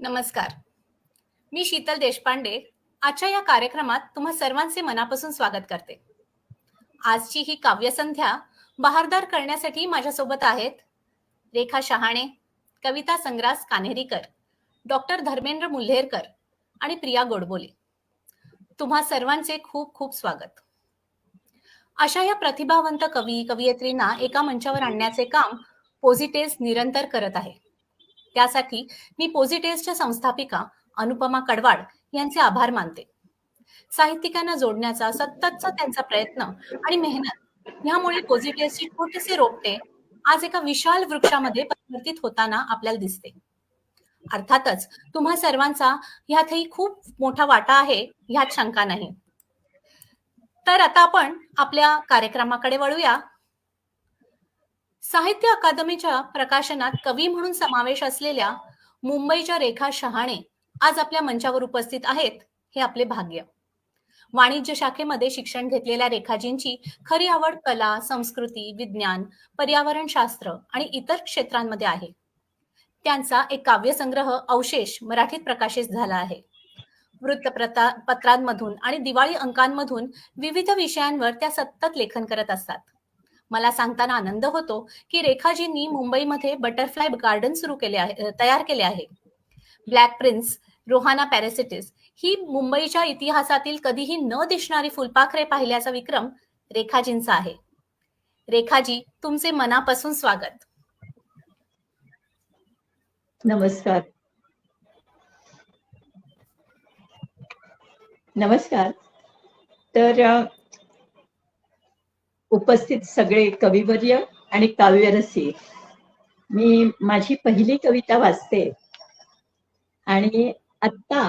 नमस्कार. मी शीतल देशपांडे. आजच्या या कार्यक्रमात तुम्हा सर्वांचे मनापासून स्वागत करते. आजची ही काव्यसंध्या बहारदार करण्यासाठी माझ्यासोबत आहेत रेखा शहाणे, कविता संग्रास कान्हेरीकर, डॉक्टर धर्मेंद्र मुल्हेरकर आणि प्रिया गोडबोले. तुम्हा सर्वांचे खूप खूप स्वागत. अशा या प्रतिभावंत कवी कवयित्रींना एका मंचावर आणण्याचे काम पोझिटेज निरंतर करत आहे. त्यासाठी मी पोझिटेजच्या संस्थापिका अनुपमा कडवाड यांचे आभार मानते. साहित्यिकांना जोडण्याचा सततचा त्यांचा प्रयत्न आणि मेहनत यामुळे पोझिटेजचे छोटेसे रोपटे आज एका विशाल वृक्षामध्ये परिवर्तित होताना आपल्याला दिसते. अर्थातच तुम्हा सर्वांचा ह्यातही खूप मोठा वाटा आहे, ह्यात शंका नाही. तर आता आपण आपल्या कार्यक्रमाकडे वळूया. साहित्य अकादमीच्या प्रकाशनात कवी म्हणून समावेश असलेल्या मुंबईच्या रेखा शहाणे आज आपल्या मंचावर उपस्थित आहेत, हे आपले भाग्य. वाणिज्य शाखेमध्ये शिक्षण घेतलेल्या रेखाजींची खरी आवड कला, संस्कृती, विज्ञान, पर्यावरणशास्त्र आणि इतर क्षेत्रांमध्ये आहे. त्यांचा एक काव्यसंग्रह अवशेष मराठीत प्रकाशित झाला आहे. वृत्तपत्रांमधून आणि दिवाळी अंकांमधून विविध विषयांवर त्या सतत लेखन करत असतात. मला सांगताना आनंद होतो की रेखाजींनी मुंबईमध्ये बटरफ्लाय गार्डन तयार केले आहे. ब्लॅक प्रिन्स, रोहाना पॅरासिटिस ही मुंबईच्या इतिहासातील कधीही न दिसणारी फुलपाखरे पाहिल्याचा विक्रम रेखाजींचा आहे. रेखाजी, तुमचे मनापासून स्वागत. नमस्कार. नमस्कार. तर उपस्थित सगळे कविवर्य आणि काव्यरसिक, मी माझी पहिली कविता वाचते आणि आता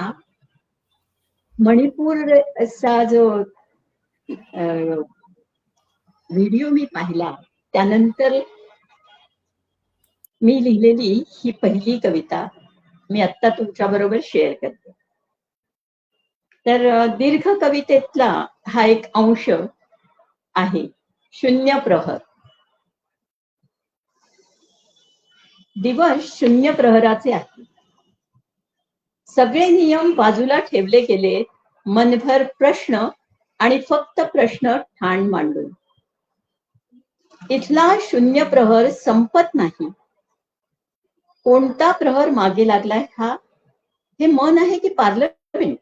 मणिपूरचा जो व्हिडिओ मी पाहिला त्यानंतर मी लिहिलेली ही पहिली कविता मी आता तुमच्या बरोबर शेअर करते. तर दीर्घ कवितेतला हा एक अंश आहे, शून्य प्रहर. दिवस शून्य प्रहराचे आहे. सगळे नियम बाजूला ठेवले गेले, मनभर प्रश्न आणि फक्त प्रश्न ठाण मांडून. इथला शून्य प्रहर संपत नाही. कोणता प्रहर मागे लागलाय हे मन आहे की पार्लमेंट?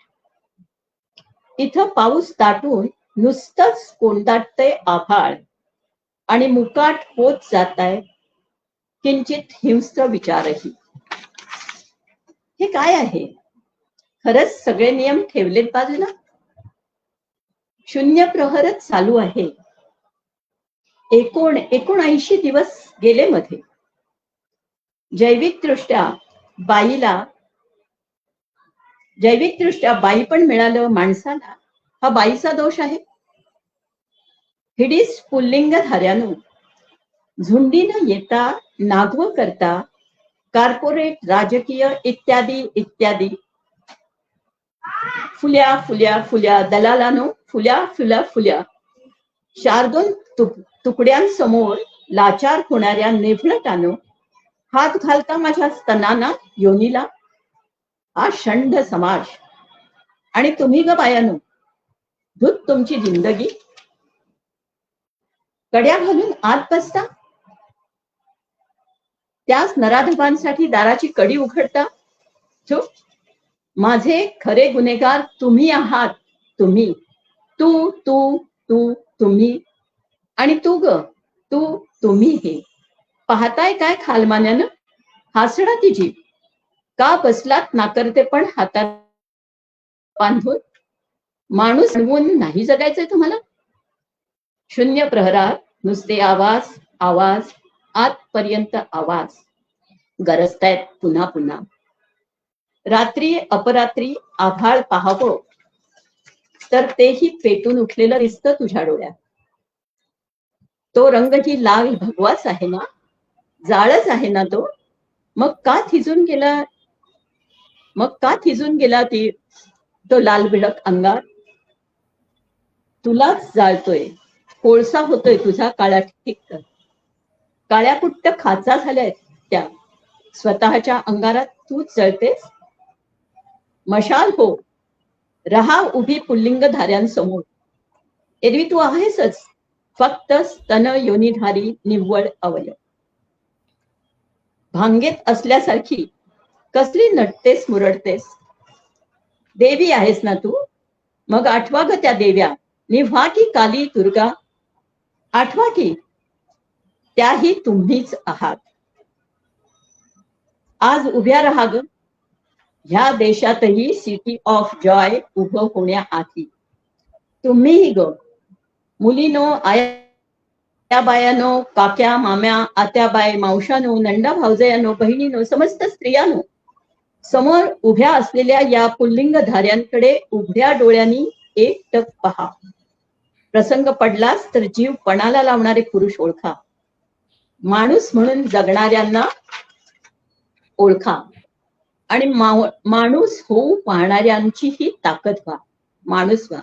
इथं पाऊस दाटून नुसतंच कोंडाटतंय आभाळ आणि मुकाट होत जाताय किंचित हिंस्र विचारही. हे काय आहे? खरंच सगळे नियम ठेवलेत बाजूला? शून्य प्रहरच चालू आहे. 79 दिवस गेले मध्ये. जैविकदृष्ट्या बाई पण मिळालं माणसाला, हा बाईचा दोष आहे? हिडीस पुल्लिंग धाऱ्यानो, झुंडीनं येता, नागव करता, कॉर्पोरेट, राजकीय इत्यादी इत्यादी. फुल्या फुल्या फुल्या दलालानो, फुल्या फुल्या फुल्या. शार्दूल तुकड्यांसमोर लाचार होणाऱ्या नेफलटानो, हात घालता माझ्या स्तनाना, योनीला. हा षंड समाज. आणि तुम्ही ग बायानो, धूत तुमची जिंदगी. कड्या घालून आत बसता, त्याच नराधमांसाठी दाराची कडी उघडता. चुप. माझे खरे गुन्हेगार तुम्ही आहात. तुम्ही, तू तू तू तुम्ही आणि तू ग तू तुम्ही. हे पाहताय काय खालमान्यानं? हासडा ती जीभ. का बसलात नाकरते पण हातात बांधून? माणूस बनवून नाही जगायचंय तुम्हाला? शून्य प्रहरात नुसते आवाज आवाज, आतपर्यंत आवाज गरजतायत पुन्हा पुन्हा. रात्री अपरात्री आभाळ पाहावं तर तेही पेटून उठलेलं दिसतं तुझ्या डोळ्यात. तो रंग ही लाल भगवाच आहे ना, जाळच आहे ना तो. मग का थिजून गेला तो लाल बिळक अंगार? तुलाच जाळतोय, कोळसा होतोय तुझा काळा ठिक्कर. काळ्या कुट्ट खाचा झाल्यात त्या. स्वतःच्या अंगारात तूच जळतेस. मशाल हो, रहा उभी पुल्लिंग धाऱ्यांसमोर. एरवी तू आहेसच, फक्त स्तन योनिधारी निव्वळ अवयव. भांगेत असल्यासारखी कसली नटतेस मुरडतेस. देवी आहेस ना तू, मग आठवा ग त्या देव्या, निव्हा की काली दुर्गा. आठवा की त्याही तुम्हीच आहात. आज उभ्या राहा ग, ह्या देशातही सिटी ऑफ जॉय उभं होण्याआधी. तुम्हीही ग, मुलीनो, आया बायानो, काक्या माम्या, आत्याबाई, मावशानो, नंदा भावजयानो, बहिणीनो, समस्त स्त्रियानो, समोर उभ्या असलेल्या या पुल्लिंग धाऱ्यांकडे उघड्या डोळ्यांनी एकटक पहा. प्रसंग पडलाच तर जीव पणाला लावणारे पुरुष ओळखा. माणूस म्हणून जगणाऱ्यांना ओळखा आणि माणूस होऊ पाहणाऱ्यांचीही ताकद व्हा. माणूस व्हा.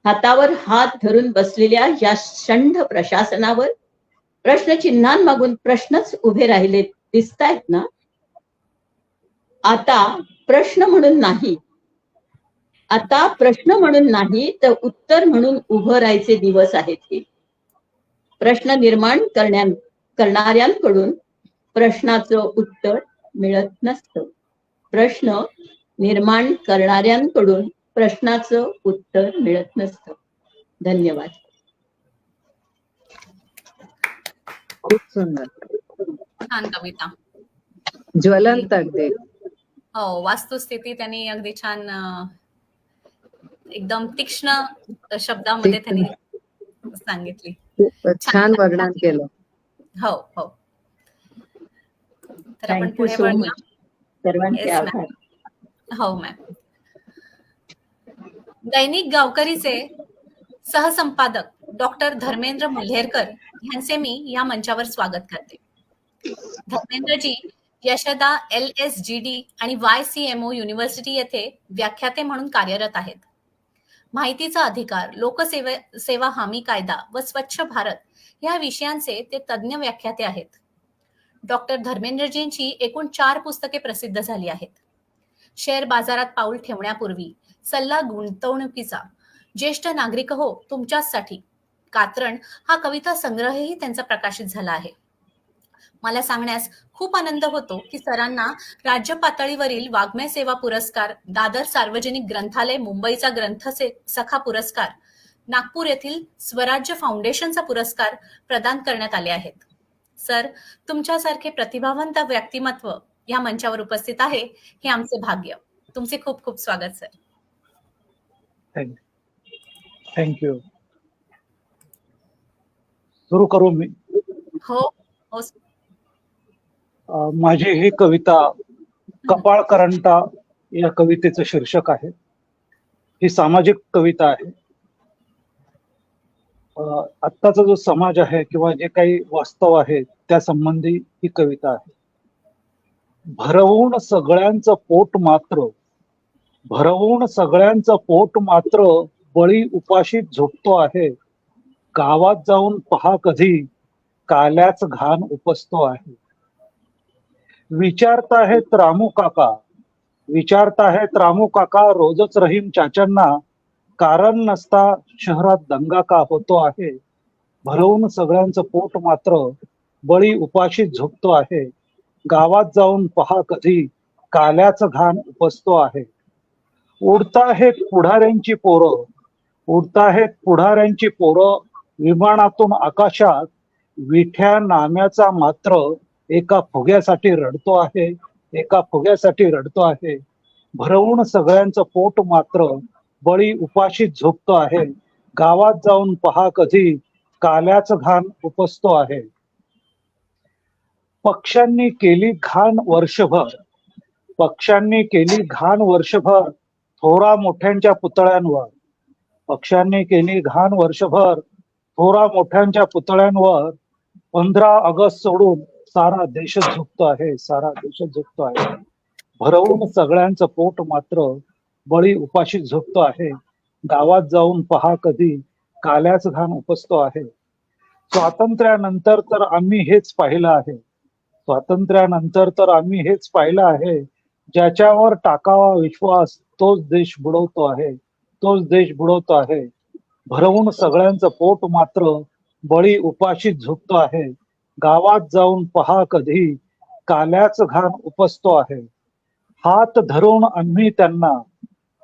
हातावर हात धरून बसलेल्या या षंढ प्रशासनावर प्रश्नचिन्हांमागून प्रश्नच उभे राहिले दिसतायत ना. आता प्रश्न म्हणून नाही, आता प्रश्न म्हणून नाही तर उत्तर म्हणून उभं राहायचे दिवस आहेत हे. प्रश्न निर्माण करणाऱ्यांकडून प्रश्नाचं उत्तर मिळत नसतं. प्रश्न निर्माण करणाऱ्यांकडून प्रश्नाचं उत्तर मिळत नसतं. धन्यवाद. खूप सुंदर, छान कविता. ज्वलंत अगदी. हो, वास्तुस्थिती त्यांनी अगदी छान एकदम तीक्ष्ण शब्दामध्ये त्यांनी सांगितली. छान वर्णन केलं. हो हो. तर आपण थँक्यू पुढे सो वळूया. मच. सर्वांचे Yes, आभार. हो मॅम. दैनिक गावकरीचे सहसंपादक डॉक्टर धर्मेंद्र मुल्हेरकर यांचे मी या मंचावर स्वागत करते. धर्मेंद्रजी यशदा LSGD आणि YCMO युनिव्हर्सिटी येथे व्याख्याते म्हणून कार्यरत आहेत. माहितीचा अधिकार, सेवा हमी कायदा व स्वच्छ भारत या विषयांचे ते तज्ज्ञ व्याख्याते आहेत. डॉक्टर धर्मेंद्रजींची एकूण 4 पुस्तके प्रसिद्ध झाली आहेत. शेअर बाजारात पाऊल ठेवण्यापूर्वी, सल्ला गुंतवणुकीचा, ज्येष्ठ नागरिक हो तुमच्यासाठी, कात्रण हा कविता संग्रहही त्यांचा प्रकाशित झाला आहे. मला सांगण्यास खूप आनंद होतो की सरांना राज्य पातळीवरील वाङ्मय सेवा पुरस्कार, दादर सार्वजनिक ग्रंथालय मुंबईचा ग्रंथसखा पुरस्कार, नागपूर येथील स्वराज्य फाउंडेशनचा पुरस्कार प्रदान करण्यात आले आहेत. सर, तुमच्यासारखे प्रतिभावंत व्यक्तिमत्व या मंचावर उपस्थित आहे हे आमचे भाग्य. तुमचे खूप खूप स्वागत सर. थँक्यू. सुरू करू मी. हो हो. माझी ही कविता कपाळ करंटा या कवितेचं शीर्षक आहे. ही सामाजिक कविता आहे. आत्ताचा जो समाज आहे किंवा जे काही वास्तव आहे त्या संबंधी ही कविता आहे. भरवून सगळ्यांचं पोट मात्र, भरवून सगळ्यांचं पोट मात्र बळी उपाशी झोपतो आहे. गावात जाऊन पहा कधी काल्याच घाण उपसतो आहे. विचारताहेत रामू काका, विचारताहेत रामू काका रोजच रहीम चाचांना, कारण नसता शहरात दंगा का होतो आहे. भरवून सगळ्यांचं पोट मात्र बळी उपाशी झोपतो आहे. गावात जाऊन पहा कधी काल्याच घाण उपसतो आहे. उडताहेत पुढाऱ्यांची पोरं, उडताहेत पुढाऱ्यांची पोरं विमानातून आकाशात, विठ्या नाम्याचा मात्र एका फुग्यासाठी रडतो आहे, एका फुग्यासाठी रडतो आहे. भरवून सगळ्यांचं पोट मात्र बळी उपाशी झोपतो आहे. गावात जाऊन पहा कधी काल्याच घाण उपसतो आहे. पक्षांनी केली घाण वर्षभर, पक्षांनी केली घाण वर्षभर थोरा मोठ्यांच्या पुतळ्यांवर, पक्षांनी केली घाण वर्षभर थोरा मोठ्यांच्या पुतळ्यांवर. 15 ऑगस्ट सोडून सारा देशच झुकतो आहे, सारा देशच झुकतो आहे. भरवून सगळ्यांचं पोट मात्र बळी उपाशी झोपतो आहे. गावात जाऊन पहा कधी काल्याच घाण उपसतो आहे. स्वातंत्र्यानंतर तर आम्ही हेच पाहिलं आहे, स्वातंत्र्यानंतर तर आम्ही हेच पाहिलं आहे. ज्याच्यावर टाकावा विश्वास तोच देश बुडवतो आहे, तोच देश बुडवतो आहे. भरवून सगळ्यांचं पोट मात्र बळी उपाशीच झोपतो आहे. गावात जाऊन पहा कधी काल्याच घाण उपसतो आहे. हात धरून आम्ही त्यांना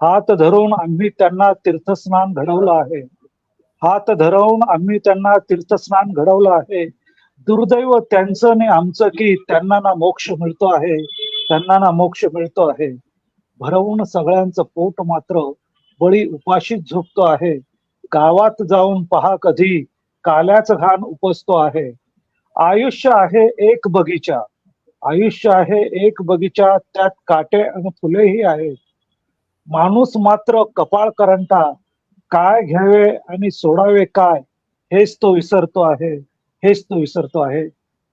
हात धरून आम्ही त्यांना तीर्थस्नान घडवलं आहे. हात धरून आम्ही त्यांना तीर्थस्नान घडवलं आहे. दुर्दैव त्यांचं आणि आमचं की त्यांना ना मोक्ष मिळतो आहे, त्यांना ना मोक्ष मिळतो आहे. भरवून सगळ्यांचं पोट मात्र बळी उपाशीच झोपतो आहे. गावात जाऊन पहा कधी काल्याच घाण उपसतो आहे. आयुष्य आहे एक बगीचा, आयुष्य आहे एक बगीचा, त्यात काटे आणि फुलेही आहेत. माणूस मात्र कपाळ करंटा, काय घ्यावे आणि सोडावे काय, हेच तो विसरतो आहे, हेच तो विसरतो आहे,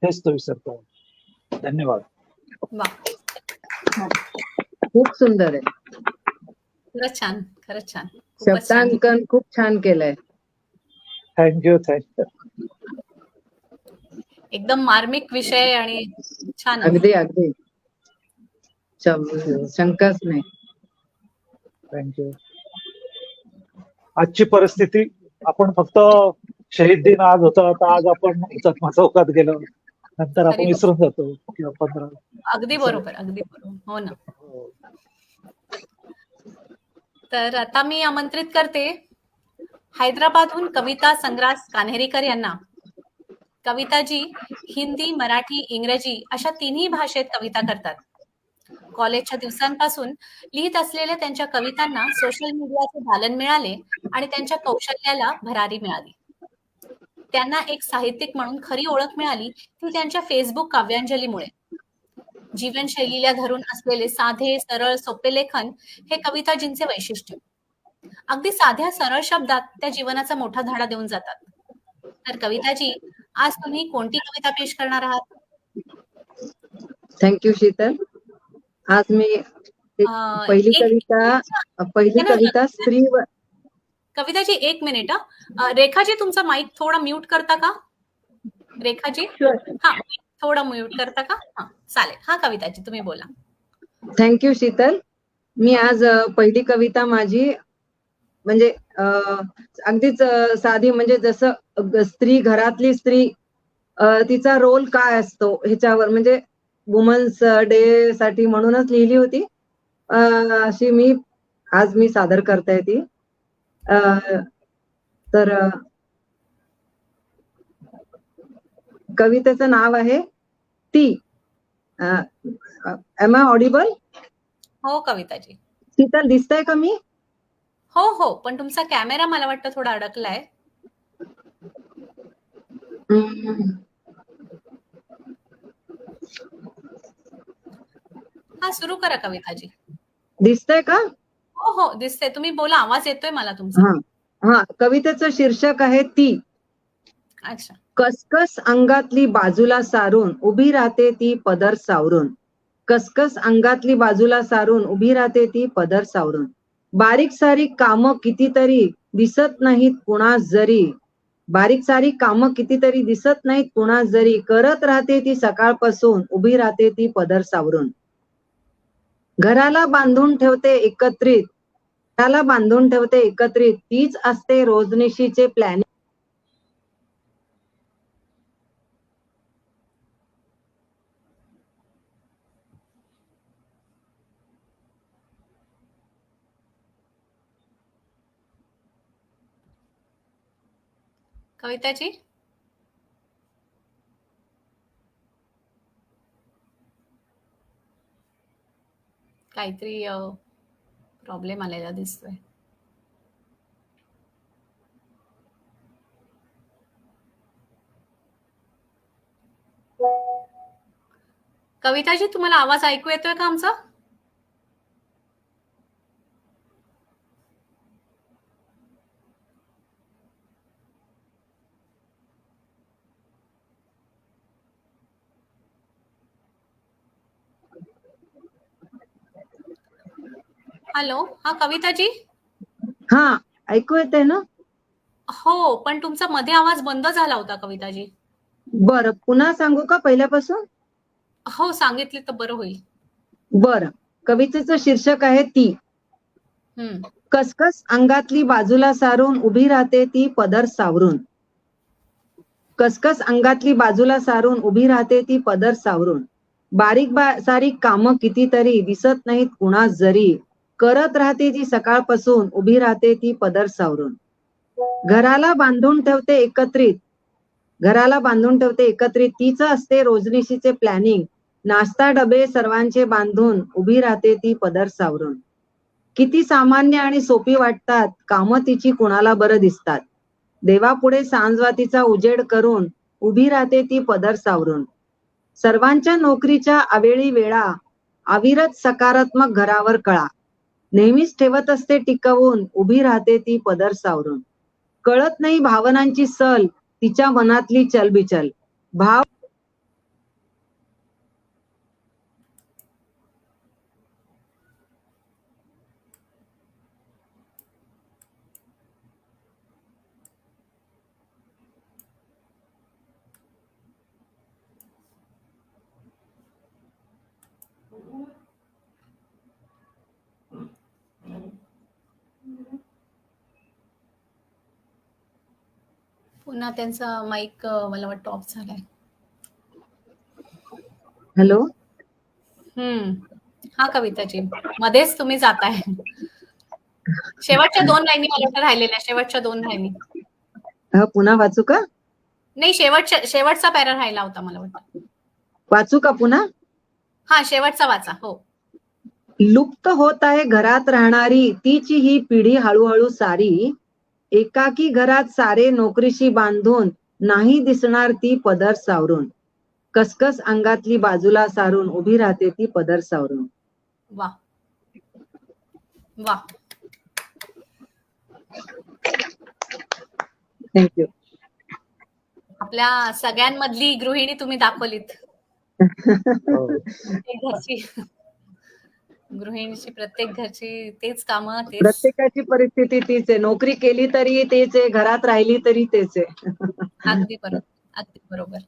हेच तो विसरतो आहे. धन्यवाद. वा, खूप सुंदर आहे. खरंच छान, खरंच छान, खूपच छान. शब्दांकन खूप छान केलंय. Thank you thank you. एकदम मार्मिक विषय आणि छान. अगदी अगदी शंकाच नाही. थँक्यू. आजची परिस्थिती, आपण फक्त शहीद दिन आज होता, तर आज आपण हुतात्मा चौकात गेलो, नंतर आपण खरी विसरून जातो किंवा 15. अगदी बरोबर, अगदी बरोबर. हो ना. तर आता मी आमंत्रित करते हैदराबादहून कविता संग्रास कान्हेरीकर यांना. कविताजी हिंदी, मराठी, इंग्रजी अशा तिन्ही भाषेत कविता करतात. कॉलेजच्या दिवसांपासून लिहित असलेल्या त्यांच्या कवितांना सोशल मीडियाचे दालन मिळाले आणि त्यांच्या कौशल्याला भरारी मिळाली. त्यांना एक साहित्यिक म्हणून खरी ओळख मिळाली ती त्यांच्या फेसबुक काव्यांजलीमुळे. जीवनशैलीला धरून असलेले साधे, सरळ, सोपे लेखन हे कविताजींचे वैशिष्ट्य. अगदी साध्या सरळ शब्दात त्या जीवनाचा मोठा धडा देऊन जातात. तर कविताजी, आज तुम्ही कोणती कविता पेश करणार आहात? थँक्यू शीतल. आज मी पहिली कविता स्त्रीवर. कविताजी, एक मिनिट. रेखाजी, तुमचा माईक थोडा म्यूट करता का? रेखाजी, हा, थोडा म्यूट करता का? हा, चालेल. हा कविताजी, तुम्ही बोला. थँक्यू शीतल. मी आज पहिली कविता माझी म्हणजे अगदीच साधी, म्हणजे जसं स्त्री, घरातली स्त्री, तिचा रोल काय असतो ह्याच्यावर, म्हणजे वुमन्स डे साठी म्हणूनच लिहिली होती. अशी आज मी सादर करताय ती. तर कवितेचं नाव आहे ती. Am I audible? हो कविताजी. शीतल, दिसतंय का मी? हो हो, पण तुमचा कॅमेरा मला वाटतं थोडा अडकलाय. हा, सुरू करा कविताजी. दिसतंय का? हो हो, दिसतंय. तुम्ही बोला, आवाज येतोय मला तुमचा. हा, कवितेचं शीर्षक आहे ती. अच्छा. कसकस अंगातली बाजूला सारून उभी राहते ती पदर सावरून. कसकस अंगातली बाजूला सारून उभी राहते ती पदर सावरून. बारीक सारीक कामं कितीतरी दिसत नाहीत कुणास जरी. बारीक सारीक कामं कितीतरी दिसत नाहीत कुणास जरी. करत राहते ती सकाळपासून उभी राहते ती पदर सावरून. घराला बांधून ठेवते एकत्रित, घराला बांधून ठेवते एकत्रित. तीच असते रोजनिशीचे प्लॅनिंग. कविताजी, काहीतरी प्रॉब्लेम आलेला दिसतोय. कविताजी, तुम्हाला आवाज ऐकू येतोय का आमचा? हॅलो, हा कविताजी. हा, ऐकू येते ना? हो, पण तुमचा मध्ये आवाज बंद झाला होता कविताजी. बरं, पुन्हा सांगू का पहिल्यापासून? हो, सांगितले तर बरं होईल. बरं. कवितेचं शीर्षक आहे ती. हम्म. कसकस अंगातली बाजूला सारून उभी राहते ती पदर सावरून. कसकस अंगातली बाजूला सारून उभी राहते ती पदर सावरून. सारीक कामं कितीतरी दिसत नाहीत कुणास जरी. करत राहते ती सकाळपासून उभी राहते ती पदर सावरून. घराला बांधून ठेवते एकत्रित तिचं असते रोजनिशीचे प्लॅनिंग. नाश्ता डबे सर्वांचे बांधून उभी राहते ती पदर सावरून. किती सामान्य आणि सोपी वाटतात कामं तिची कुणाला बरं दिसतात. देवापुढे सांजवातीचा उजेड करून उभी राहते ती पदर सावरून. सर्वांच्या नोकरीच्या अवेळी वेळा अविरत सकारात्मक घरावर कळा. नेहमीच ठेवत असते टिकवून उभी राहते ती पदर सावरून. कळत नाही भावनांची सल तिच्या मनातली चलबिचल. भाव पुन्हा त्यांचा माईक मला वाटतं ऑफ झालाय. हॅलो. हा कविताजी, मध्येच तुम्ही जाताय. शेवटच्या 2 लाईनी मला वाटतं राहिलेल्या, शेवटच्या 2 लाईनी. पुन्हा वाचू का? नाही, शेवटचा पॅरा राहिला होता मला वाटतं. वाचू का पुन्हा? हा, शेवटचा वाचा. हो. लुप्त होत आहे घरात राहणारी तिची ही पिढी हळूहळू सारी. एकाकी घरात सारे नोकरीशी बांधून नाही दिसणार ती पदर सावरून. कसकस अंगातली बाजूला सारून उभी राहते ती पदर सावरून. वा वा. थँक्यू. आपल्या सगळ्यांमधली गृहिणी तुम्ही दाखवलीत. प्रत्येक घरची गृहिणीची, प्रत्येक घरची तेच कामं, तेच. प्रत्येकाची परिस्थिती तीच आहे. नोकरी केली तरी तेच आहे, घरात राहिली तरी तेच आहे. अगदी बरोबर, अगदी बरोबर.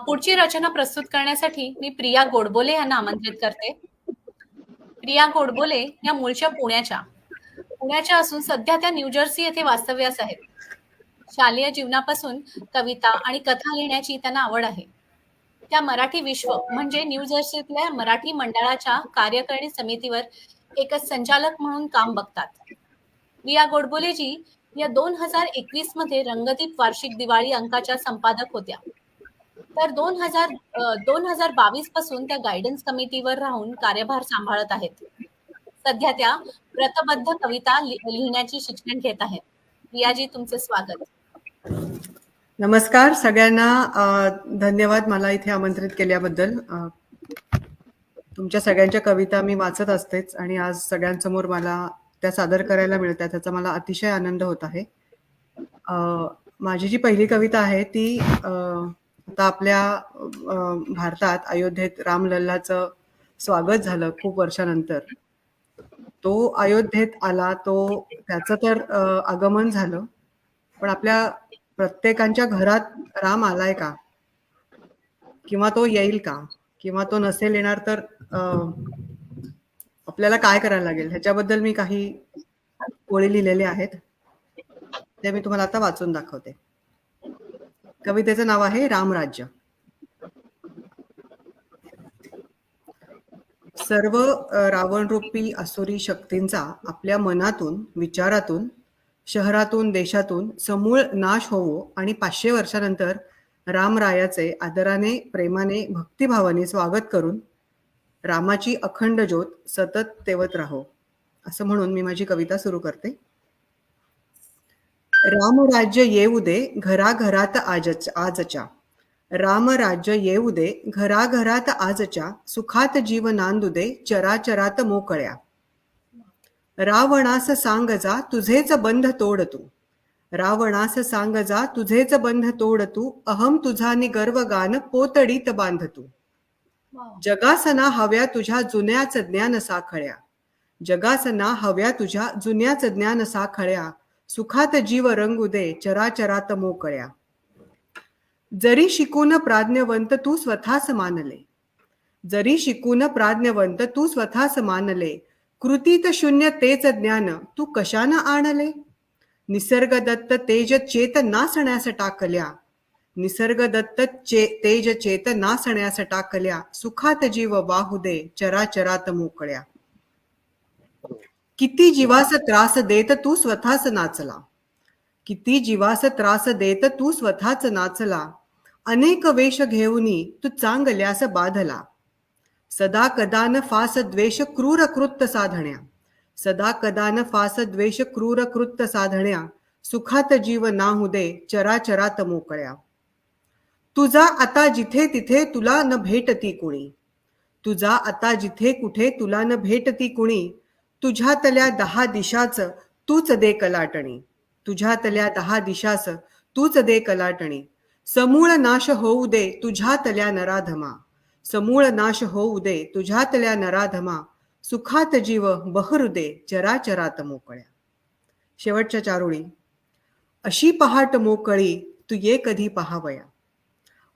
पुढची रचना प्रस्तुत करण्यासाठी मी प्रिया गोडबोले यांना आमंत्रित करते. प्रिया गोडबोले या मूळच्या पुण्याच्या असून सध्या त्या न्यूजर्सी येथे वास्तव्यास आहेत. शालेय जीवनापासून कविता आणि कथा लिहिण्याची त्यांना आवड आहे. त्या मराठी विश्व म्हणजे न्यूजर्सीतल्या मराठी मंडळाच्या कार्यकारिणी समितीवर एक संचालक म्हणून काम बघतात. प्रिया गोडबोलेजी या 2021 मध्ये रंगदीप वार्षिक दिवाळी अंकाच्या संपादक होत्या. तर 2022 पासून त्या गायडन्स कमिटीवर राहून कार्यभार सांभाळत आहेत. सध्या त्या व्रतबद्ध कविता लिहिण्याची शिक्षण घेत आहेत. प्रियाजी, तुमचे स्वागत. नमस्कार सगळ्यांना. धन्यवाद मला इथे आमंत्रित केल्याबद्दल. तुमच्या सगळ्यांच्या कविता मी वाचत असतेच आणि आज सगळ्यांसमोर मला त्या सादर करायला मिळतात, त्याचा मला अतिशय आनंद होत आहे. माझी जी पहिली कविता आहे ती आता आपल्या भारतात अयोध्येत रामलल्लाचं स्वागत झालं खूप वर्षानंतर. तो अयोध्येत आला, त्याचं तर आगमन झालं, पण आपल्या प्रत्येकाच्या घरात राम आलाय का, किंवा तो येईल का, किंवा तो नसेल येणार तर आपल्याला काय करायला लागेल, ह्याच्याबद्दल मी काही ओळी लिहिलेल्या आहेत, ते मी तुम्हाला आता वाचून दाखवते. कवितेचं नाव आहे रामराज्य. सर्व रावणरूपी असुरी शक्तींचा आपल्या मनातून, विचारातून, शहरातून, देशातून समूळ नाश होवो आणि 500 वर्षानंतर रामरायाचे आदराने, प्रेमाने, भक्तिभावाने स्वागत करून रामाची अखंड ज्योत सतत तेवत राहो, असं म्हणून मी माझी कविता सुरू करते. रामराज्य येऊ दे घराघरात आजच्या, रामराज्य येऊ दे घराघरात आजच्या, सुखात जीव नांदू दे चराचरात मोकळ्या. रावणास सांग जा तुझेच बंध तोड तू, रावणास सांग जा तुझेच बंध तोड तू, अहम तुझा नि गर्व गान पोतडीत बांध तू. जगासना हव्या तुझ्या जुन्याच ज्ञान साखळ्या, जगासना हव्या तुझ्या जुन्याच ज्ञान साखळ्या, सुखात जीव रंगू दे चराचरात मोकळ्या. जरी शिकून प्राज्ञवंत तू स्वतःच मानले, जरी शिकून प्राज्ञवंत तू स्वतःच मानले, कृतीत शून्य तेच ज्ञान तू कशानं आणले. निसर्ग दत्त तेज चेत नासण्यास टाकल्या, निसर्ग दत्त तेज चेत नासण्यास टाकल्या, सुखात जीव वाहू दे चराचरात मोकळ्या. किती जीवास त्रास देत तू स्वतःच नाचला, किती जीवास त्रास देत तू स्वतःच नाचला, अनेक वेश घेऊनी तू चांगल्यास बाधला. सदा कदान फास द्वेष क्रूर कृत्त साधण्या, सदा कदान फास द्वेष क्रूर कृत्त साधण्या, सुखात जीव नाहू दे चराचरात मोकळ्या. तुझा आता जिथे तिथे तुला न भेटती कुणी, तुझा आता जिथे कुठे तुला न भेटती कुणी, तुझ्यातल्या 10 दिशाच तूच दे कलाटणी, तुझ्यातल्या 10 दिशाच तूच दे कलाटणी. समूळ नाश होऊ दे तुझ्यातल्या नराधमा, समूळ नाश होऊ दे तुझ्यातल्या नराधमा, सुखात जीव बहरू दे चराचरात मोकळ्या. शेवटच्या 4 ओळी. अशी पहाट मोकळी तू ये कधी पहावया,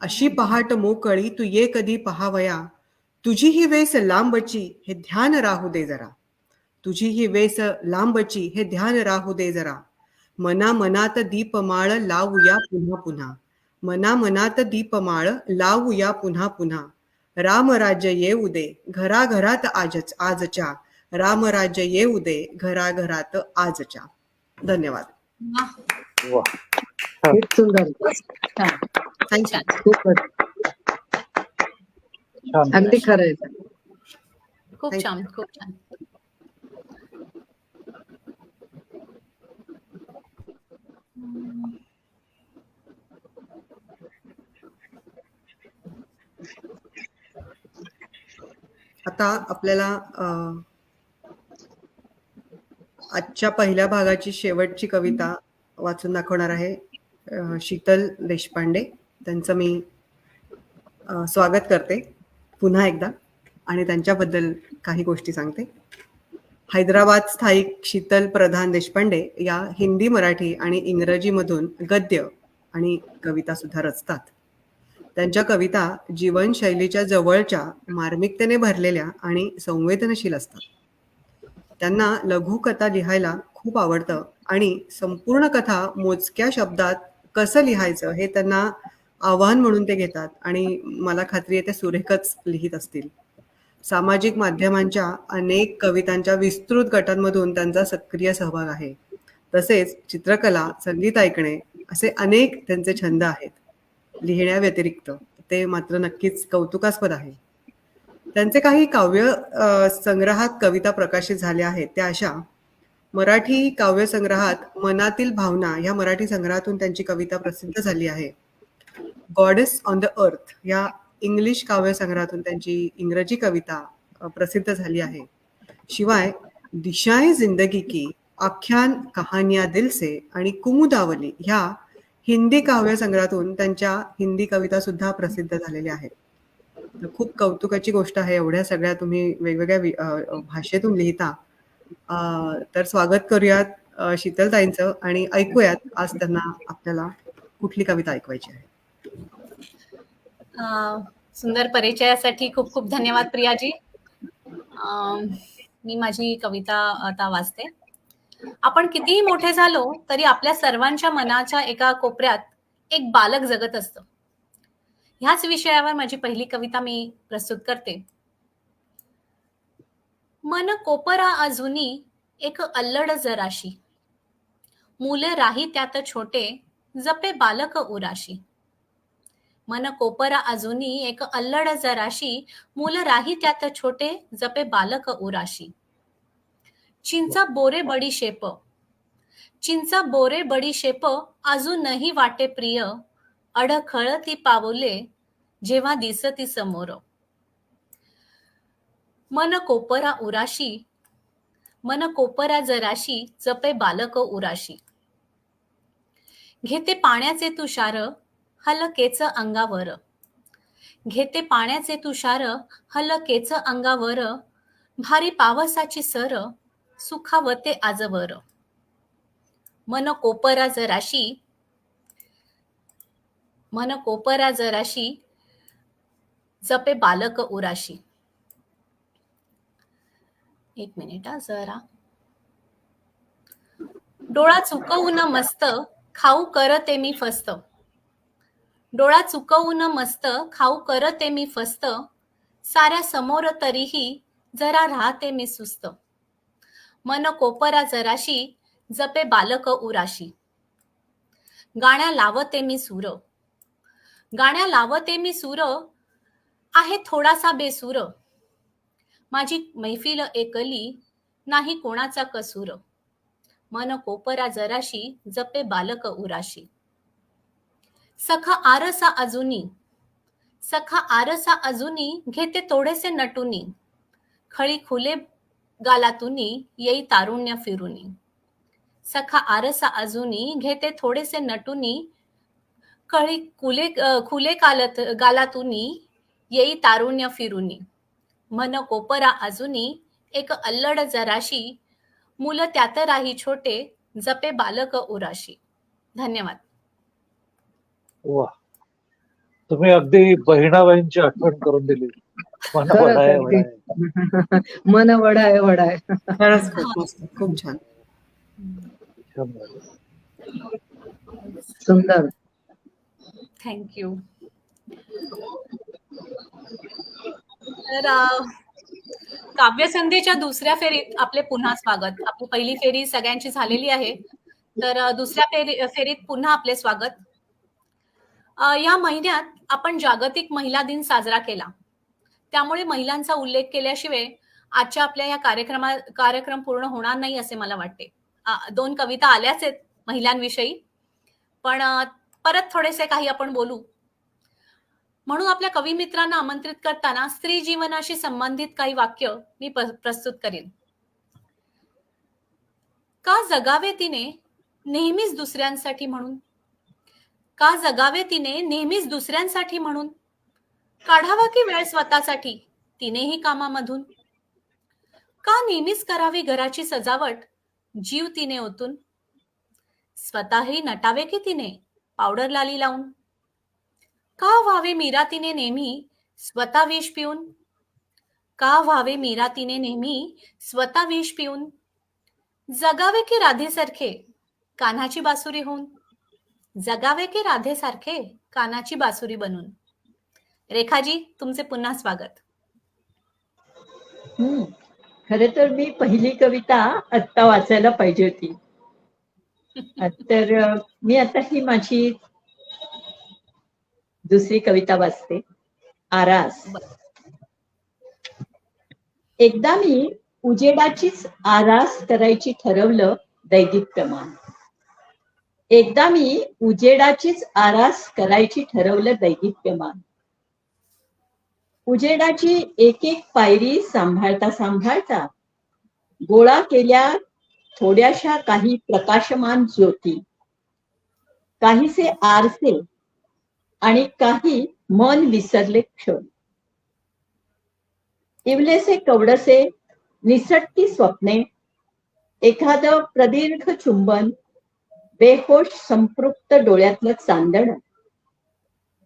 अशी पहाट मोकळी तू ये कधी पहावया, तुझी ही वेस लांबची हे ध्यान राहू दे जरा, तुझी ही वेस लांबची हे ध्यान राहू दे जरा. मना मनात दीपमाळ लावूया पुन्हा पुन्हा, मना मनात दीपमाळ लावूया पुन्हा पुन्हा. रामराज्य येऊ दे घराघरात आजच्या, रामराज्य येऊ दे घराघरात आजच्या. धन्यवाद. वाह, वा. खूप सुंदर. छान. थँक्यू. खूपच छान. अगदी खरं आहे. खूप Thank छान, खूप छान. आता आपल्याला आजच्या पहिल्या भागाची शेवटची कविता वाचून दाखवणार आहे शीतल देशपांडे. त्यांचं मी स्वागत करते पुन्हा एकदा आणि त्यांच्याबद्दल काही गोष्टी सांगते. हैदराबाद स्थायिक शीतल प्रधान देशपांडे या हिंदी, मराठी आणि इंग्रजीमधून गद्य आणि कविता सुद्धा रचतात. त्यांच्या कविता जीवनशैलीच्या जवळच्या, मार्मिकतेने भरलेल्या आणि संवेदनशील असतात. त्यांना लघुकथा लिहायला खूप आवडतं आणि संपूर्ण कथा मोजक्या शब्दात कसं लिहायचं हे त्यांना आव्हान म्हणून ते घेतात आणि मला खात्री आहे ते सुरेखच लिहित असतील. सामाजिक माध्यमांच्या अनेक कवितांच्या विस्तृत गटांमधून त्यांचा सक्रिय सहभाग आहे. तसेच चित्रकला, संगीत ऐकणे असे अनेक त्यांचे छंद आहेत. लिहिण्याव्यतिरिक्त ते मात्र नक्कीच कौतुकास्पद आहे. त्यांचे काही काव्य संग्रहात कविता प्रकाशित झाल्या आहेत. त्या अशा: मराठी काव्य संग्रहात मनातील भावना या मराठी संग्रहातून त्यांची कविता प्रसिद्ध झाली आहे. गॉडेस ऑन द अर्थ या इंग्लिश काव्य संग्रहातून त्यांची इंग्रजी कविता प्रसिद्ध झाली आहे. शिवाय दिशाए जिंदगी की, आख्यान कहानिया दिल से आणि कुमुदावली ह्या हिंदी काव्य संग्रहातून त्यांच्या हिंदी कविता सुद्धा प्रसिद्ध झालेल्या आहेत. खूप कौतुकाची गोष्ट आहे, एवढ्या सगळ्या तुम्ही वेगवेगळ्या भाषेतून लिहिता. तर स्वागत करूयात शीतलताईंचं आणि ऐकूयात आज त्यांना आपल्याला कुठली कविता ऐकवायची आहे. सुंदर परिचयासाठी खूप खूप धन्यवाद प्रियाजी. मी माझी कविता आता वाचते. आपण कितीही मोठे झालो तरी आपल्या सर्वांच्या मनाच्या एका कोपऱ्यात एक बालक जगत असतं. ह्याच विषयावर माझी पहिली कविता मी प्रस्तुत करते. मन कोपरा अजूनी एक अल्लड जराशी, मुल राही त्यात छोटे जपे बालक उराशी. मन कोपरा अजूनी एक अल्लड जराशी, मुल राही त्यात छोटे जपे बालक उराशी. चिंचा बोरे बडीशेप, चिंचा बोरे बडीशेप अजूनही वाटे प्रिय, अडखळ ती पावले जेव्हा दिसती समोर. मन कोपरा उराशी, मन कोपरा जराशी जपे बालक उराशी. घेते पाण्याचे तुषार हलकेच अंगावर, घेते पाण्याचे तुषार हलकेच अंगावर, भारी पावसाची सर सुखावते आजवर. मन कोपरा जराशी, मन कोपरा जराशी जपे बालक उराशी. एक मिनिट हा जरा. डोळा चुकवून मस्त खाऊ करते मी फस्त. डोळा चुकवून मस्त खाऊ करते मी फस्त. साऱ्या समोर तरीही जरा राहते मी सुस्त. मन कोपरा जराशी जपे बालक उराशी. गाण्या लावते मी सूर. गाण्या लावते मी सूर आहे थोडासा बेसूर. माझी मैफिल एकली नाही कोणाचा कसूर. मन कोपरा जराशी जपे बालक उराशी. सखा आरसा अजूनी. सखा आरसा अजूनी घेते थोडेसे नटुनी. खळी खुले गालातुनी येई तारुण्य फिरुनी. सखा आरसा अजूनी घेते थोडेसे नटुनी. खळी खुले गालातुनी येई तारुण्य फिरुनी. मन कोपरा अजूनी एक अल्लड जराशी. मुलं त्यात राही छोटे जपे बालक उराशी. धन्यवाद. वा, तुम्ही अगदी बहिणाबाईंची आठवण करून दिली. मन खरंच वढाय अगदी. वढाय. मन वढाय वढाय. खरंच खूप मस्त, खूप छान. छान झालं. सुंदर. थँक्यू. तर काव्यसंध्येच्या दुसऱ्या फेरीत आपले पुन्हा स्वागत. आपली पहिली फेरी सगळ्यांची झालेली आहे, तर दुसऱ्या फेरीत पुन्हा आपले स्वागत. या महिन्यात आपण जागतिक महिला दिन साजरा केला, त्यामुळे महिलांचा उल्लेख केल्याशिवाय आजच्या आपल्या या कार्यक्रम पूर्ण होणार नाही असे मला वाटते. 2 कविता आल्याच आहेत महिलांविषयी, पण परत थोडेसे काही आपण बोलू. म्हणून आपल्या कवी मित्रांना आमंत्रित करताना स्त्री जीवनाशी संबंधित काही वाक्य मी प्रस्तुत करेन. का जगावे तिने नेहमीच दुसऱ्यांसाठी म्हणून. का जगावे तिने नेहमीच दुसऱ्यांसाठी म्हणून. काढावा की वेळ स्वतःसाठी तिनेही कामामधून. का नेहमीच करावी घराची सजावट जीव तिने ओतून. स्वतःही नटावे की तिने पावडर लाली लावून. का व्हावे मीरा तिने नेहमी स्वतः विष पिऊन. का व्हावे मीरा तिने नेहमी स्वतः विष पिऊन. जगावे की राधेसारखे कान्हाची बासुरी होऊन. जगावे की राधेसारखे कानाची बासुरी बनून. रेखाजी, तुमचे पुन्हा स्वागत. खरे तर मी पहिली कविता आत्ता वाचायला पाहिजे होती. तर मी आता ही माझी दुसरी कविता वाचते. आरास. एकदा मी उजेडाचीच आरास करायची ठरवलं दैदिप्यमान. एकदा मी उजेडाचीच आरास करायची ठरवलं दैदिप्यमान. उजेडाची एक एक पायरी सांभाळता सांभाळता गोळा केल्या थोड्याशा काही प्रकाशमान ज्योती. काहीसे आरसे आणि काही मन विसरले क्षण. इवलेसे कवडसे निसटती स्वप्ने. एखादं प्रदीर्घ चुंबन. बेहोश संपृक्त डोळ्यातलं चांदण.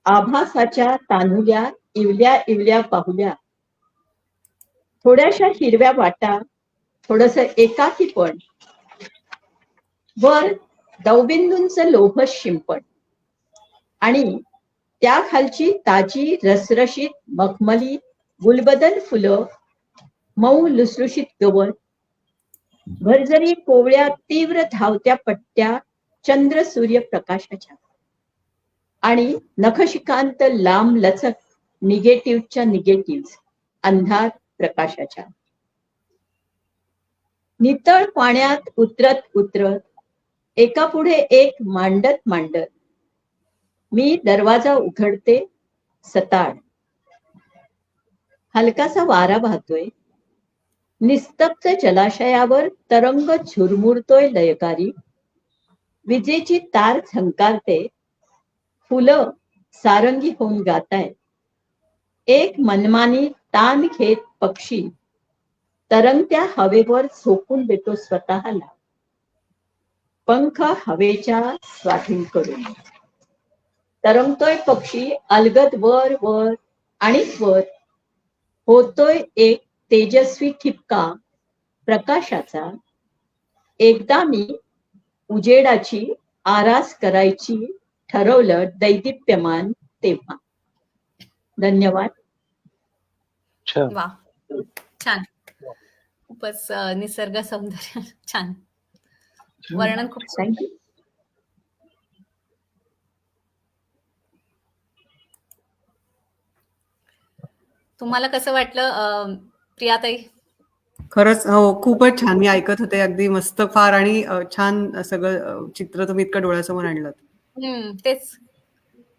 आभासाच्या तानुल्या इवल्या इवल्या पाहुल्या. थोड्याशा हिरव्या वाटा. थोडस एकाकीपण. वर दवबिंदूंचं लोभ शिंपण. आणि त्या खालची ताजी रसरशीत मखमली गुलबदन फुलं. मऊ लुसलुशीत गवत. भरजरी कोवळ्या तीव्र धावत्या पट्ट्या चंद्र सूर्य प्रकाशाच्या. आणि नखशिकांत लांब लचक निगेटिव्हच्या निगेटिव्ह अंधार प्रकाशाच्या. नितळ पाण्यात उतरत उतरत एका पुढे एक मांडत मांडत मी दरवाजा उघडते सताड. हलकासा वारा वाहतोय. निस्तब्ध जलाशयावर तरंग झुरमुरतोय लयकारी. विजेची तार झंकारते. फुलं सारंगी होऊन गाताय. एक मनमानी ताण घेत पक्षी तरंगत्या हवेवर झोपून देतो स्वतःला. पंख हवेच्या स्वाधीन करून. तरंगतोय पक्षी अलगद वर वर आणि वर. होतोय एक तेजस्वी ठिपका प्रकाशाचा. एकदा मी उजेडाची आरास करायची ठरवलं दैदिप्यमान तेव्हा. धन्यवाद. छान. वा, छान. खूपच निसर्ग सौंदर्य छान. वर्णन खूप छान. थँक्यू. तुम्हाला कसं वाटलं प्रियाताई? खरंच हो, खूपच छान. मी ऐकत होते, अगदी मस्त फार. आणि छान सगळं चित्र तुम्ही इतकं डोळ्यासमोर आणलं. तेच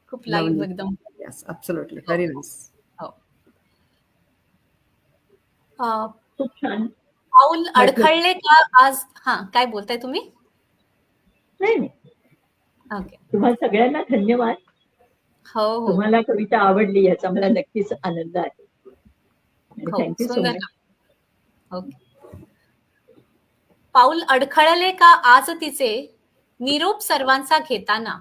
खूप लाईव्ह एकदम. Yes, absolutely, very nice. हो. अ, खूप छान. पाऊल अडखळले का आज? हा, काय बोलताय तुम्ही? नाही नाही. ओके. तुम्हा सगळ्यांना धन्यवाद. हो हो तुम्हाला कविता आवडली याचा मला नक्कीच आनंद आहे. आणि हो, थँक्यू सो सुंदर. मच. ओके. पाऊल अडखळले का आज तिचे निरोप सर्वांचा घेताना.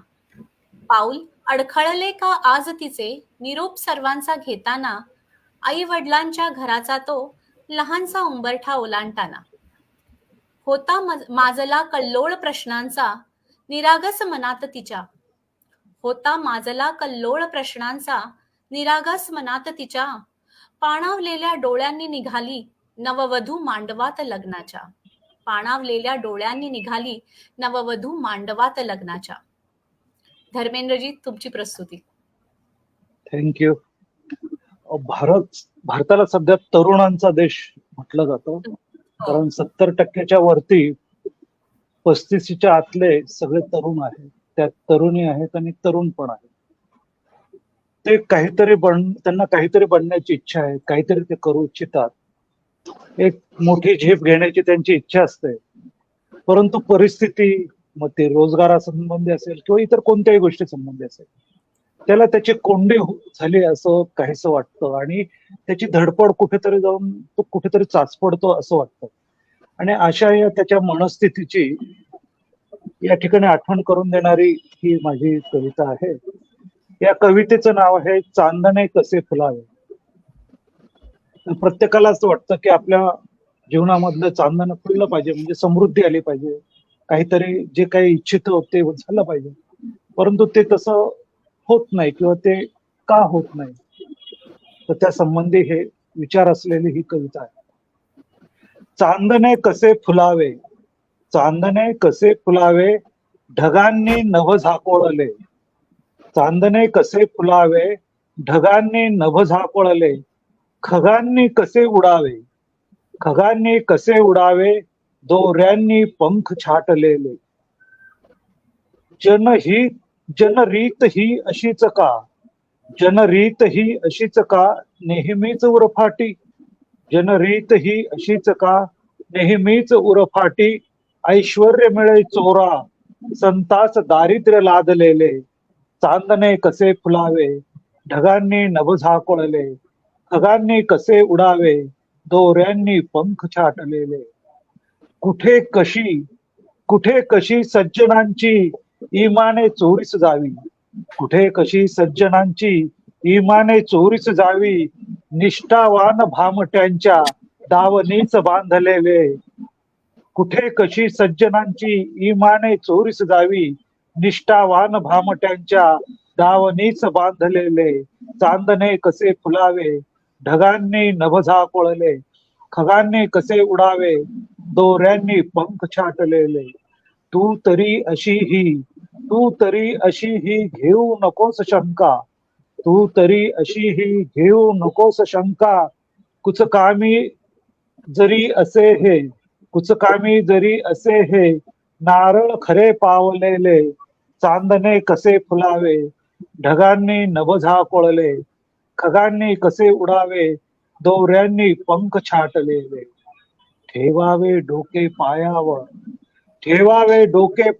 पाऊल अडखळले का आज तिचे निरोप सर्वांचा घेताना. आई वडिलांच्या घराचा तो लहानसा उंबरठा ओलांडताना. होता माजला कल्लोळ प्रश्नांचा निरागस मनात तिच्या. होता माजला कल्लोळ प्रश्नांचा निरागस मनात तिच्या. पाणावलेल्या डोळ्यांनी निघाली नववधू मांडवात लग्नाच्या. पाणावलेल्या डोळ्यांनी निघाली नववधू मांडवात लग्नाच्या. धर्मेंद्रजी, तुमची प्रस्तुती. थँक्यू. भारताला सध्या तरुणांचा देश म्हटलं जातं, कारण 70% वरती 35च्या आतले सगळे तरुण आहेत. त्यात तरुणी आहेत आणि तरुण पण आहेत. ते त्यांना काहीतरी बनण्याची इच्छा आहे, काहीतरी ते करू इच्छितात. एक मोठी झेप घेण्याची त्यांची इच्छा असते, परंतु परिस्थिती, मग ते रोजगारासंबंधी असेल किंवा इतर कोणत्याही गोष्टी संबंधी असेल, त्याला त्याची कोंडी झाली असं काहीसं वाटतं आणि त्याची धडपड कुठेतरी जाऊन तो कुठेतरी चाचपडतो असं वाटतं. आणि अशा या त्याच्या मनस्थितीची या ठिकाणी आठवण करून देणारी ही माझी कविता आहे. या कवितेचं नाव आहे चांदणे कसे फुलावे. प्रत्येकाला असं वाटतं की आपल्या जीवनामधलं चांदणं फुललं पाहिजे, म्हणजे समृद्धी आली पाहिजे, काहीतरी जे काही इच्छितो ते झालं पाहिजे. परंतु ते तसं होत नाही किंवा ते का होत नाही, तर त्या संबंधी हे विचार असलेली ही कविता आहे. चांदणे कसे फुलावे, चांदणे कसे फुलावे, ढगांनी नभ झाकोळले. चांदणे कसे फुलावे, ढगांनी नभ झाकोळले. खगांनी कसे उडावे, खगांनी कसे उडावे, दोऱ्यांनी पंख छाटलेले. जनरीत ही अशीच का, जनरीत ही अशीच का, नेहमीच उरफाटी. जनरीत ही अशीच का, नेहमीच उरफाटी. ऐश्वर्य मिळे चोरा, संतास दारिद्र्य लादलेले. चांदणे कसे फुलावे, ढगांनी नभ झाकोळले. खगांनी कसे उडावे, दोऱ्यांनी पंख छाटलेले. कुठे कशी सज्जनांची इमाने चोरीस जावी. कुठे कशी सज्जनांची इमाने चोरीस जावी. निष्ठावान भामट्यांच्या दावणीच बांधलेले. कुठे कशी सज्जनांची इमाने चोरीस जावी. निष्ठावान भामट्यांच्या दावणीच बांधलेले. चांदणे कसे फुलावे, ढगांनी नभ झाकोळले. खगांनी कसे उडावे, दोऱ्यांनी पंख छाटलेले. तू तरी अशी ही घेऊ नकोस शंका. तू तरी अशी ही घेऊ नकोस शंका. कुचकामी जरी असे हे नारळ खरे पावलेले. चांदणे कसे फुलावे, ढगांनी नभ झाकोळले. खगांनी कसे उडावे, दोऱ्यांनी पंख छाटलेले. ठेवावे डोके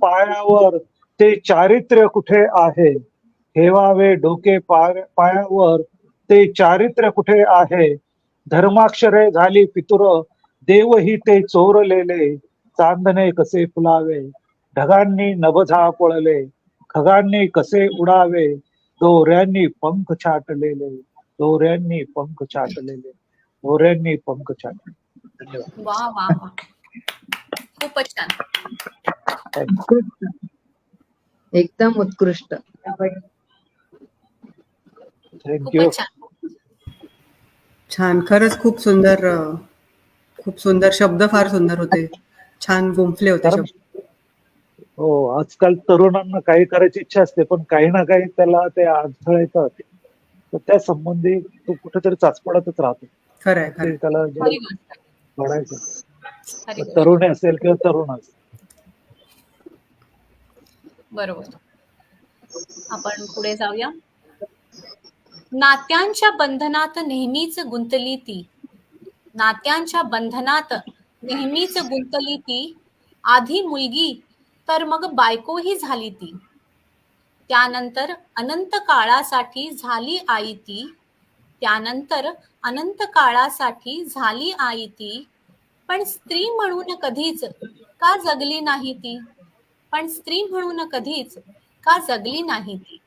पायावर, ते चारित्र्य कुठे आहे. ठेवावे डोके पायावर, ते चारित्र्य कुठे आहे. धर्माक्षरे झाली पितुर, देवही ते चोरलेले. चांदणे कसे फुलावे, ढगांनी नभ झाकोळले. खगांनी कसे उडावे, दोऱ्यांनी पंख छाटलेले, दोऱ्यांनी पंख छाटलेले, दोऱ्यांनी पंख छाटलेले. धन्यवाद. वा वा वा, खूपच छान. उत्कृष्ट. एकदम उत्कृष्ट. थँक्यू. खूपच छान. छान, खरंच खूप सुंदर शब्द, फार सुंदर होते, छान गुंफले होते कारण शब्द. हो, आजकाल तरुणांना काही करायची इच्छा असते, पण काही ना काही त्याला ते अडथळे येतात. तर त्या संबंधी तो कुठेतरी चाचपडतच राहतो. खरंय ते खरंय. त्याला खरी गोष्ट आहे, घडायचं. खरी गोष्ट. तरुणी असेल किंवा तरुण असेल. बरोबर. आपण पुढे जाऊया. नात्यांच्या बंधनात नेहमीच गुंतली ती, नात्यांच्या बंधनात नेहमीच गुंतली ती, आधी मुलगी तर मग बायकोही झाली ती, त्यानंतर अनंत काळासाठी झाली आई ती, त्यानंतर अनंत काळासाठी झाली आई ती, पण स्त्री म्हणून कधीच का जगली नाही ती, पण स्त्री म्हणून कधीच का जगली नाही ती.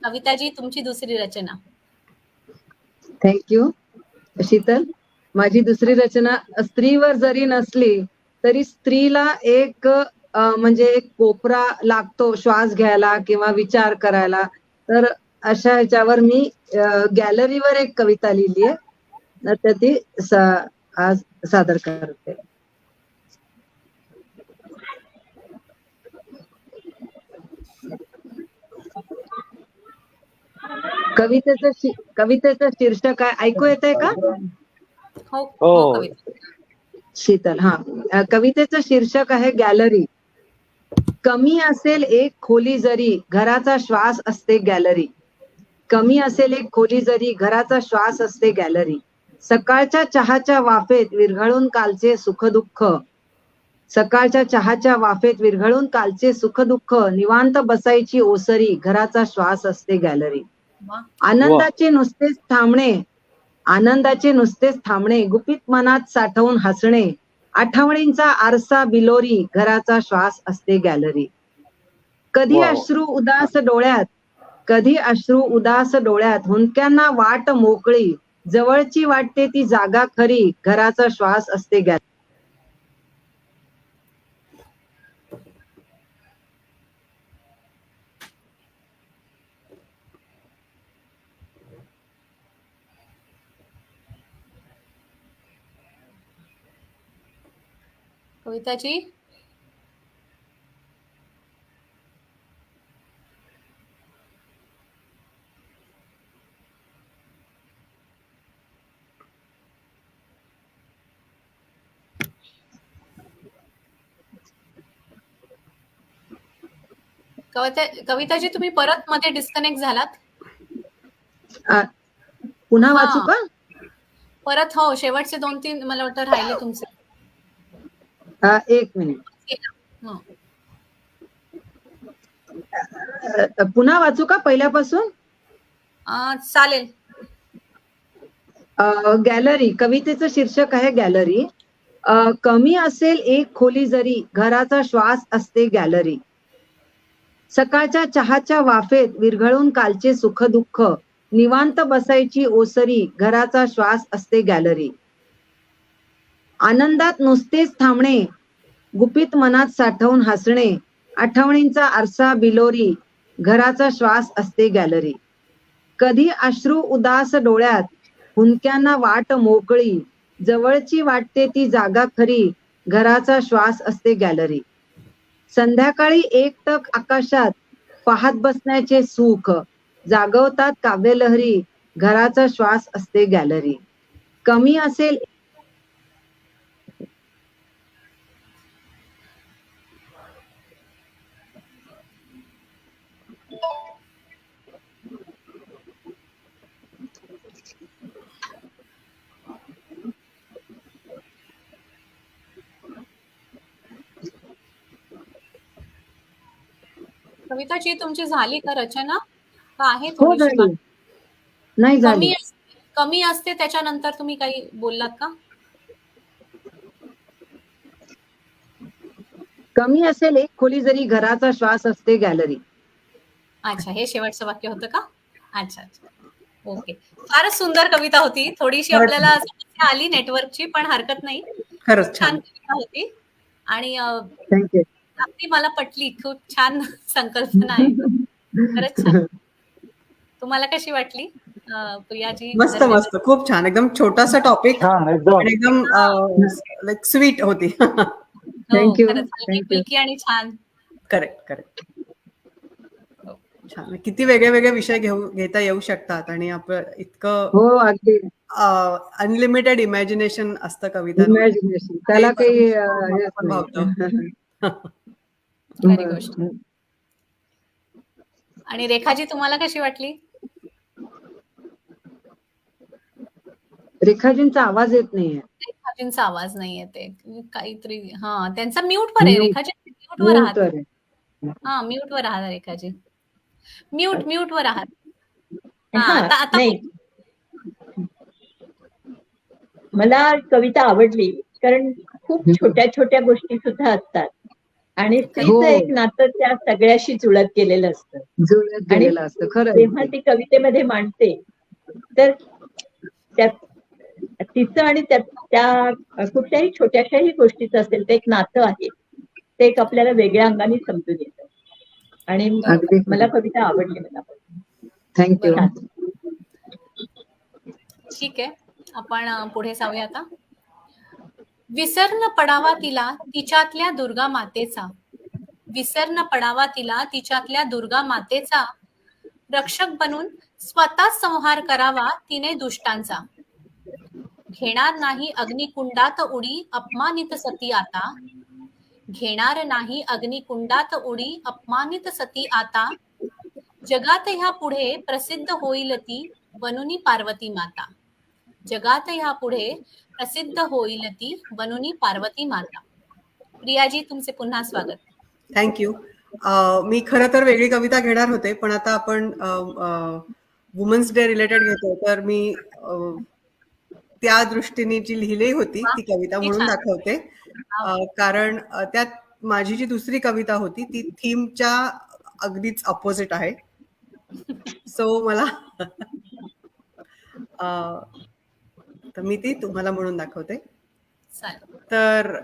कविताजी, तुमची दुसरी रचना. थँक्यू शीतल. माझी दुसरी रचना, स्त्रीवर जरी नसली तरी स्त्रीला एक म्हणजे एक कोपरा लागतो श्वास घ्यायला किंवा विचार करायला. तर अशा ह्याच्यावर मी गॅलरीवर एक कविता लिहिली आहे, तर ती आज सादर करते. कवितेचं शीर्षक आहे, ऐकू येतंय का हो हो. हो कविता. शीतल? कवितेचं शीर्षक आहे गॅलरी. कमी असेल एक खोली जरी घराचा श्वास असते गॅलरी, कमी असेल एक खोली जरी घराचा श्वास असते गॅलरी. सकाळच्या चहाच्या वाफेत विरघळून कालचे सुखदुःख, सकाळच्या चहाच्या वाफेत विरघळून कालचे सुखदुःख, निवांत बसायची ओसरी घराचा श्वास असते गॅलरी. वा. आनंदाचे नुसतेच थांबणे, आनंदाचे नुसतेच थांबणे, गुपित मनात साठवून हसणे, आठवणींचा आरसा बिलोरी घराचा श्वास असते गॅलरी. कधी वा. अश्रू उदास डोळ्यात, कधी अश्रू उदास डोळ्यात, हुंदक्यांना वाट मोकळी, जवळची वाटते ती जागा खरी घराचा श्वास असते गॅलरी. कविताजी, कविताजी, तुम्ही परत मध्ये डिस्कनेक्ट झालात. पुन्हा हा. वाचू का? परत हो, शेवटचे 2-3 मला वाटतं राहिले तुमचे. एक मिनिट, हं. पुन्हा वाचू का पहिल्यापासून? चालेल. गॅलरी, कवितेचं शीर्षक आहे गॅलरी. कमी असेल एक खोली जरी घराचा श्वास असते गॅलरी, सकाळच्या चहाच्या वाफेत विरघळून कालचे सुख दुःख, निवांत बसायची ओसरी घराचा श्वास असते गॅलरी. आनंदात नुसतेच थांबणे, गुपित मनात साठवून हसणे, आठवणींचा आरसा बिलोरी घराचा श्वास असते गॅलरी. कधी अश्रू उदास डोळ्यात, हुंदक्यांना वाट मोकळी, जवळची वाटते ती जागा खरी घराचा श्वास असते गॅलरी. संध्याकाळी एकटक आकाशात पाहत बसण्याचे सुख, जागवतात काव्यलहरी घराचा श्वास असते गॅलरी. कमी असेल कविताजी, तुमची झाली का रचना, का आहे हो थोडीशी झाली, नाही कमी झाली. कमी असते त्याच्यानंतर तुम्ही काही बोललात का? कमी असेल एक खोली जरी घराचा श्वास असते गॅलरी. अच्छा, हे शेवटचं वाक्य होतं का? अच्छा अच्छा, ओके. फारच सुंदर कविता होती. थोडीशी खरंच आपल्याला समस्या आली नेटवर्कची, पण हरकत नाही. खरंच खूप छान. छान कविता होती आणि थँक्यू. अगदी मला पटली. खूप छान संकल्पना आहे. खरंच छान. तुम्हाला कशी वाटली प्रियाजी? मस्त धन्यवाद. मस्त खूप छान. एकदम छोटासा टॉपिक छान एकदम. आणि एकदम लाईक स्वीट होती. हो, थँक्यू. खरंच हलकी थँक्यू. फुलकी आणि छान. Correct correct. हो. छान. किती वेगळे वेगळे विषय घेता येऊ शकतात आणि आपलं इतकं हो, अगदी अनलिमिटेड इमॅजिनेशन असतं कवितांमध्ये. इमॅजिनेशन त्याला ते काही मला हेच पण नाही. भावतं. खरी गोष्ट. आणि रेखाजी तुम्हाला कशी वाटली? रेखाजींचा आवाज येत नाहीये. रेखाजींचा आवाज नाही येते. काहीतरी त्यांचा म्यूट वर आहे. म्यूट रेखाजी म्यूट वर आहात. म्यूट वर आहे. म्यूट वर आहात रेखाजी. म्यूट वर आहात. हा आता आता नाही, मला कविता आवडली कारण खूप छोट्या छोट्या गोष्टी सुद्धा असतात आणि हो, स्त्रीचं एक नातं त्या सगळ्याशी जुळत गेलेलं असतं जुळत आणि गेलेलं असतं खरं आहे जेव्हा ते. ती कवितेमध्ये मांडते तर तिचं आणि त्या कुठल्याही छोट्याशाही गोष्टीचं असेल ते एक नातं आहे, ते एक आपल्याला वेगळ्या अंगाने समजून येतं आणि बरोबर. अगदी मला खरं. कविता आवडली. मला थँक्यू. बरोबर. छान. ठीक आहे. आपण पुढे जाऊया आता. विसर न पडावा तिला तिच्यातल्या दुर्गा मातेचा. विसर न पडावा तिला तिच्यातल्या दुर्गा मातेचा. रक्षक बनून स्वतः संहार करावा तिने दुष्टांचा. घेणार नाही अग्निकुंडात उडी अपमानित सती आता. घेणार नाही अग्निकुंडात उडी अपमानित सती आता. जगात ह्या पुढे प्रसिद्ध होईल ती बनूनी पार्वती माता. जगात ह्या पुढे प्रसिद्ध होईल ती बनूनी पार्वती माता. प्रियाजी, तुमचे पुन्हा स्वागत. थँक्यू. मी खरं तर वेगळी कविता घेणार होते, पण आता आपण वुमन्स डे रिलेटेड घेतो, तर मी त्या दृष्टीने जी लिहिली होती वा, ती कविता किती म्हणून छान. दाखवते. वा, कारण त्यात माझी जी दुसरी कविता होती ती थीमच्या अगदीच अपोजिट आहे. सो मला तर मी ती तुम्हाला म्हणून दाखवते. चालेल. तर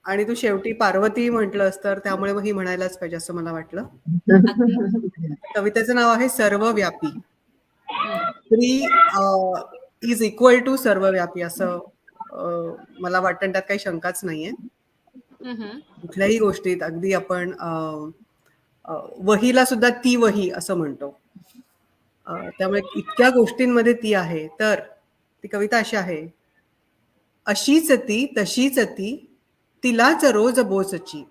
आणि तू शेवटी पार्वती म्हटलंस तर त्यामुळे मग ही म्हणायलाच पाहिजे असं मला वाटलं. अगदी. कवितेचं नाव आहे सर्वव्यापी. हम्म. स्त्री इज इक्वल टू सर्वव्यापी असं मला वाटतं आणि त्यात काही शंकाच नाहीये. हम्म. कुठल्याही गोष्टीत अगदी आपण वहीला सुद्धा ती वही असं म्हणतो. त्यामुळे इतक्या गोष्टींमध्ये ती आहे. तर ती कविता अशी आहे. अशीच ती तशीच ती तिलाच रोज बोचची.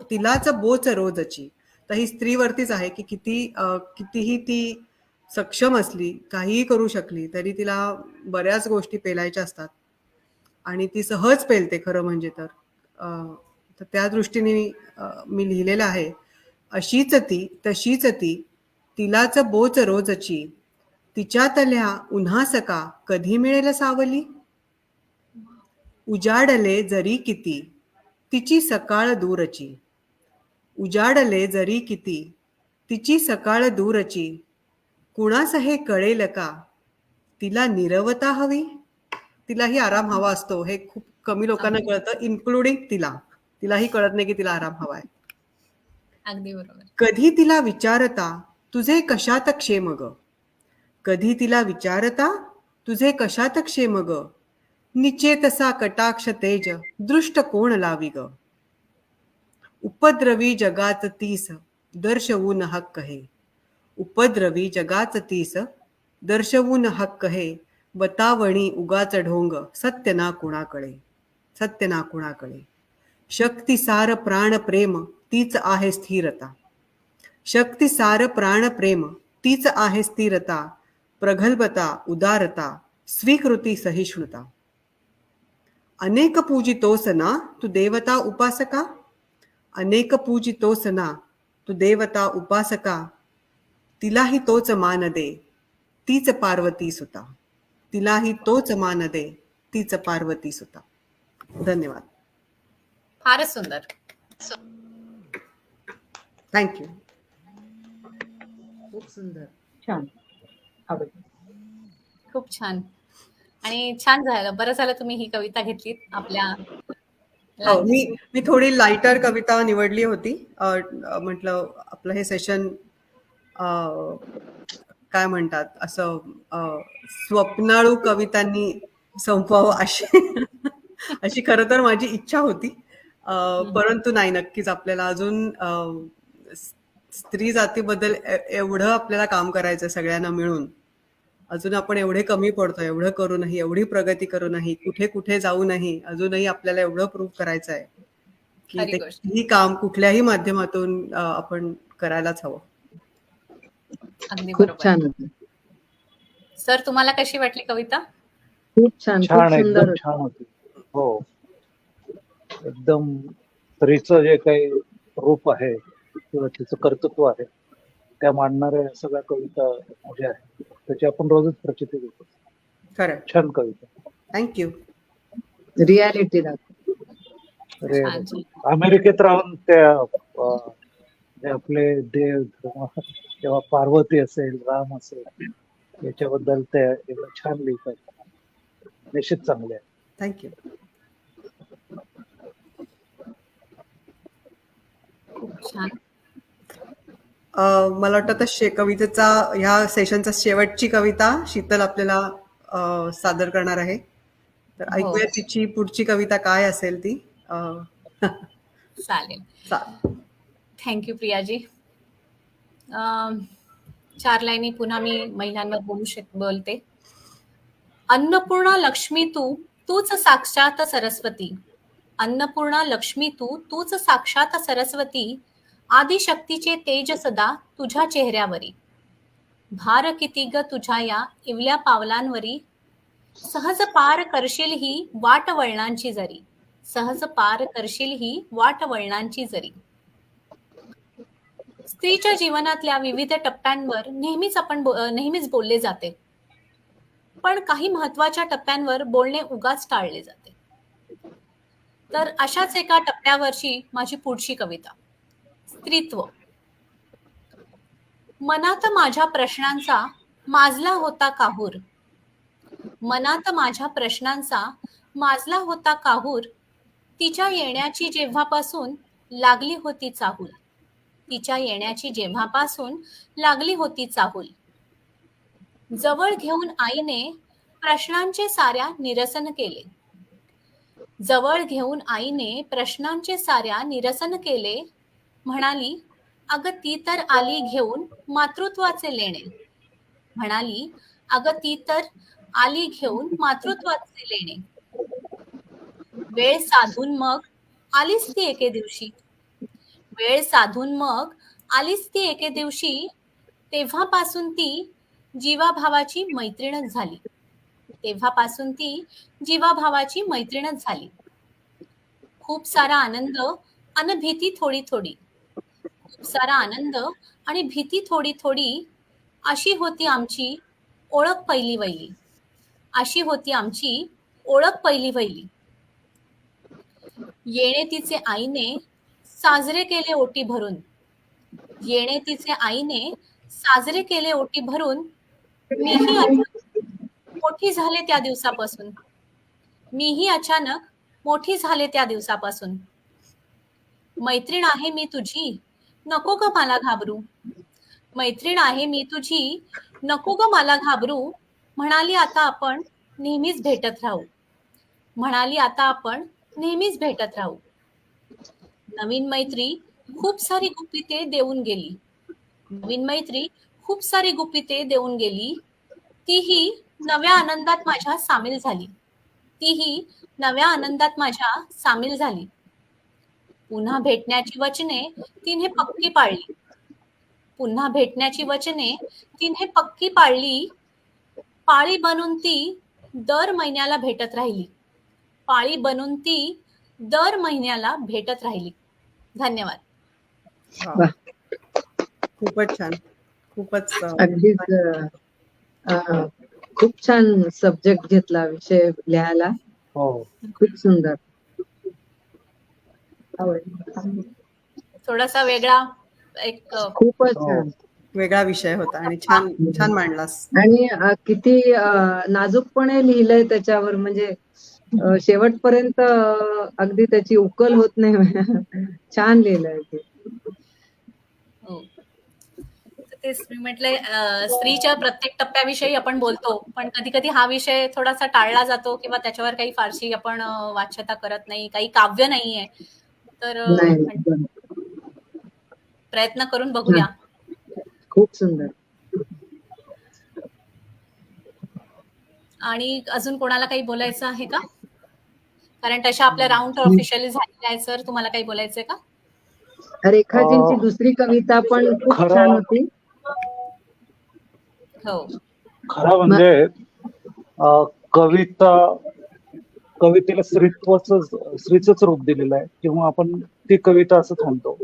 तिलाच बोच रोजची. तर ही स्त्रीवरतीच आहे की कितीही ती सक्षम असली, काहीही करू शकली तरी तिला बऱ्याच गोष्टी पेलायच्या असतात आणि ती सहज पेलते खरं म्हणजे. तर त्या दृष्टीने मी लिहिलेलं आहे. अशीच ती तशीच ती तिलाच बोच रोजची. तिच्यातल्या उन्हासका कधी मिळेल सावली. उजाडले जरी किती तिची सकाळ दूरची. उजाडले जरी किती तिची सकाळ दूरची. कुणास हे कळेल का तिला नीरवता हवी. तिलाही आराम हवा असतो हे खूप कमी लोकांना अगदी. कळतं, इन्क्लुडिंग तिलाही कळत नाही की तिला आराम हवाय. अगदी बरोबर. कधी तिला विचारता तुझे कशात क्षेम ग. कधी तिला विचारता तुझे कशात क्षेम ग. निचेतसा कटाक्ष तेज दृष्ट कोण लावी ग. उपद्रवी जगात तीस दर्शवून हक्क हे. उपद्रवी जगात तीस दर्शवून हक्क हे. बतावणी उगाच ढोंग सत्य ना कुणाकडे. सत्य ना कुणाकडे. शक्तिसार प्राण प्रेम तीच आहे स्थिरता. शक्तिसार प्राण प्रेम तीच आहे स्थिरता. प्रगल्भता उदारता स्वीकृती सहिष्णुता. अनेक पूजितोस ना तू देवता उपासका. अनेक पूजितोस ना तू देवता उपासका. तिलाही तोच मान दे तीच पार्वती सुता. तिलाही तोच मान दे तीच पार्वती सुता. धन्यवाद. फारच सुंदर. थँक्यू. खूप सुंदर. छान आवडली. खूप छान. आणि छान झालं, बरं झालं तुम्ही ही कविता घेतलीत आपल्या हो, मी लहानपणी. मी थोडी लाइटर कविता निवडली होती. म्हटलं आपलं हे सेशन काय म्हणतात असं स्वप्नाळू कवितांनी संपवावं अशी अशी खरं तर माझी इच्छा होती. परंतु नाही, नक्कीच आपल्याला अजून स्त्री जातीबद्दल एवढं आपल्याला काम करायचं सगळ्यांना मिळून. अजून आपण एवढे कमी पडतो, एवढं करू नाही, एवढी प्रगती करू नाही, कुठे कुठे जाऊ नाही, अजूनही आपल्याला एवढं प्रूव्ह करायचं आहे की खरी ते गोष्ट. ही काम कुठल्याही माध्यमातून आपण करायलाच हवं. अगदी खूप बरोबर. छान होतं. सर, तुम्हाला कशी वाटली कविता? खूप छान, खूप छान, सुंदर एकदम होतं. छान होती. हो, एकदम स्त्रीचं जे काही रूप आहे किंवा तिचं कर्तृत्व आहे त्या मांडणाऱ्या सगळ्या कविता ज्या आहेत त्याची आपण रोजच प्रचिती घेतो. खरं. छान कविता. थँक्यू. रियालिटी दाखव. अरे छान छान. अमेरिकेत राहून त्या जे आपले देव तेव्हा पार्वती असेल, राम असेल, याच्याबद्दल ते एवढं छान लिहितात. निश्चित चांगले आहे. थँक्यू. खूप छान. मला वाटतं आता कवितेचा ह्या सेशनचा शेवटची कविता शीतल आपल्याला सादर करणार आहे. तर हो, ऐकूया तिची पुढची कविता काय असेल ती. चालेल. चा- थँक्यू प्रियाजी. 4 लाईनी पुन्हा मी महिलांवर बोलते. अन्नपूर्णा लक्ष्मी तूच साक्षात सरस्वती. अन्नपूर्णा लक्ष्मी तूच साक्षात सरस्वती. आदिशक्तीचे तेज सदा तुझ्या चेहऱ्यावरी. भार किती ग तुझ्या या इवल्या पावलांवरी. सहज पार करशील ही वाट वळणांची जरी. सहज पार करशील ही वाट वळणांची जरी. स्त्रीच्या जीवनातल्या विविध टप्प्यांवर नेहमीच बोलले जाते, पण काही महत्वाच्या टप्प्यांवर बोलणे उगाच टाळले जाते. तर अशाच एका टप्प्यावरची माझी पुढची कविता. स्त्रीत्व. मनात माझ्या प्रश्नांचा माजला होता काहूर. मनात माझ्या प्रश्नांचा माजला होता काहूर. तिच्या येण्याची जेव्हापासून लागली होती चाहूल. तिच्या येण्याची जेव्हापासून लागली होती चाहूल. जवळ घेऊन आईने प्रश्नांचे साऱ्या निरसन केले. जवळ घेऊन आईने प्रश्नांचे साऱ्या निरसन केले. म्हणाली, अगं ती तर आली घेऊन मातृत्वाचे लेणे. म्हणाली, अगं ती तर आली घेऊन मातृत्वाचे लेणे. वेळ साधून मग आलीच ती एके दिवशी. वेळ साधून मग आलीच ती एके दिवशी. तेव्हापासून ती जीवाभावाची मैत्रीणच झाली. तेव्हापासून ती जीवाभावाची मैत्रीणच झाली. खूप सारा आनंद आणि भीती थोडी थोडी. खूप सारा आनंद आणि भीती थोडी थोडी. अशी होती आमची ओळख पहिली वहिली. अशी होती आमची ओळख पहिली वहिली. येणे तिचे आईने साजरे केले ओटी भरून. येणे तिचे आईने साजरे केले ओटी भरून. मीही अचानक मोठी झाले त्या दिवसापासून. मीही अचानक मोठी झाले त्या दिवसापासून. मैत्रीण आहे मी तुझी, नको ग मला घाबरू. मैत्रीण आहे मी तुझी, नको ग मला घाबरू. म्हणाली आता आपण नेहमीच भेटत राहू. म्हणाली आता आपण नेहमीच भेटत राहू. नवीन मैत्री खूप सारी गुपिते देऊन गेली. नवीन मैत्री खूप सारी गुपिते देऊन गेली. तीही नव्या आनंदात माझ्या सामील झाली. तीही नव्या आनंदात माझ्या सामील झाली. पुन्हा भेटण्याची वचने तिने पक्की पाळली. पुन्हा भेटण्याची वचने तिने पक्की पाळली. पाळी बनून ती दर महिन्याला भेटत राहिली. पाळी बनून ती दर महिन्याला भेटत राहिली. धन्यवाद. वा. खूपच छान. खूपच अगदीच खूप छान सब्जेक्ट घेतला विषय लिहायला. हो, खूप सुंदर. आवडलं. थोडासा वेगळा एक खूपच हो. छान. वेगळा विषय होता आणि छान छान मांडलास. आणि किती नाजूकपणे लिहिलंय त्याच्यावर, म्हणजे शेवटपर्यंत अगदी त्याची उकल होत नाही. छान लिहिलंय ते. हो. तर तेच मी म्हटलंय, स्त्रीच्या प्रत्येक टप्प्याविषयी आपण बोलतो, पण कधी कधी हा विषय थोडासा टाळला जातो किंवा त्याच्यावर काही फारशी आपण वाच्यता करत नाही, काही काव्य नाहीये. तर नाही, प्रयत्न करून बघूया. खूप सुंदर. आणि अजून कोणाला काही बोलायचं आहे का? कारण तशा आपल्या राऊंड ऑफिशियली झालेल्या आहे. सर, तुम्हाला काही बोलायचंय का? रेखाजींची दुसरी कविता पण खूप खरं- छान होती. हो. खरं म्हणजे कवितेला स्त्रीचंच रूप दिलेलं आहे, किंवा आपण ती कविता असंच म्हणतो.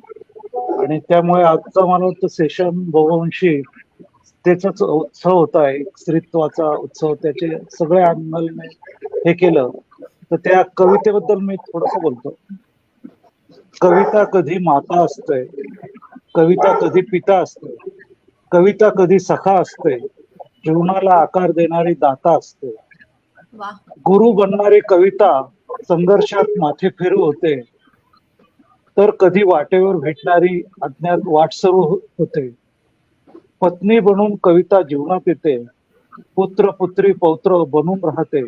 आणि त्यामुळे आजचं मला वाटतं सेशन बहुवंशी त्याचाच उत्सव होता, एक स्त्रीत्वाचा उत्सव. त्याचे सगळे अँगलने हे केलं. तर त्या कवितेबद्दल मी थोडस बोलतो. कविता कधी माता असते, कविता कधी पिता असते, कविता कधी सखा असते, जीवनाला आकार देणारी दाता असते. वा. गुरु बनणारी कविता संघर्षात माथे फिरू होते, तर कधी वाटेवर भेटणारी अज्ञात वाटसरू होते. पत्नी बनून कविता जीवनात येते, पुत्र पुत्री पौत्र बनून राहते.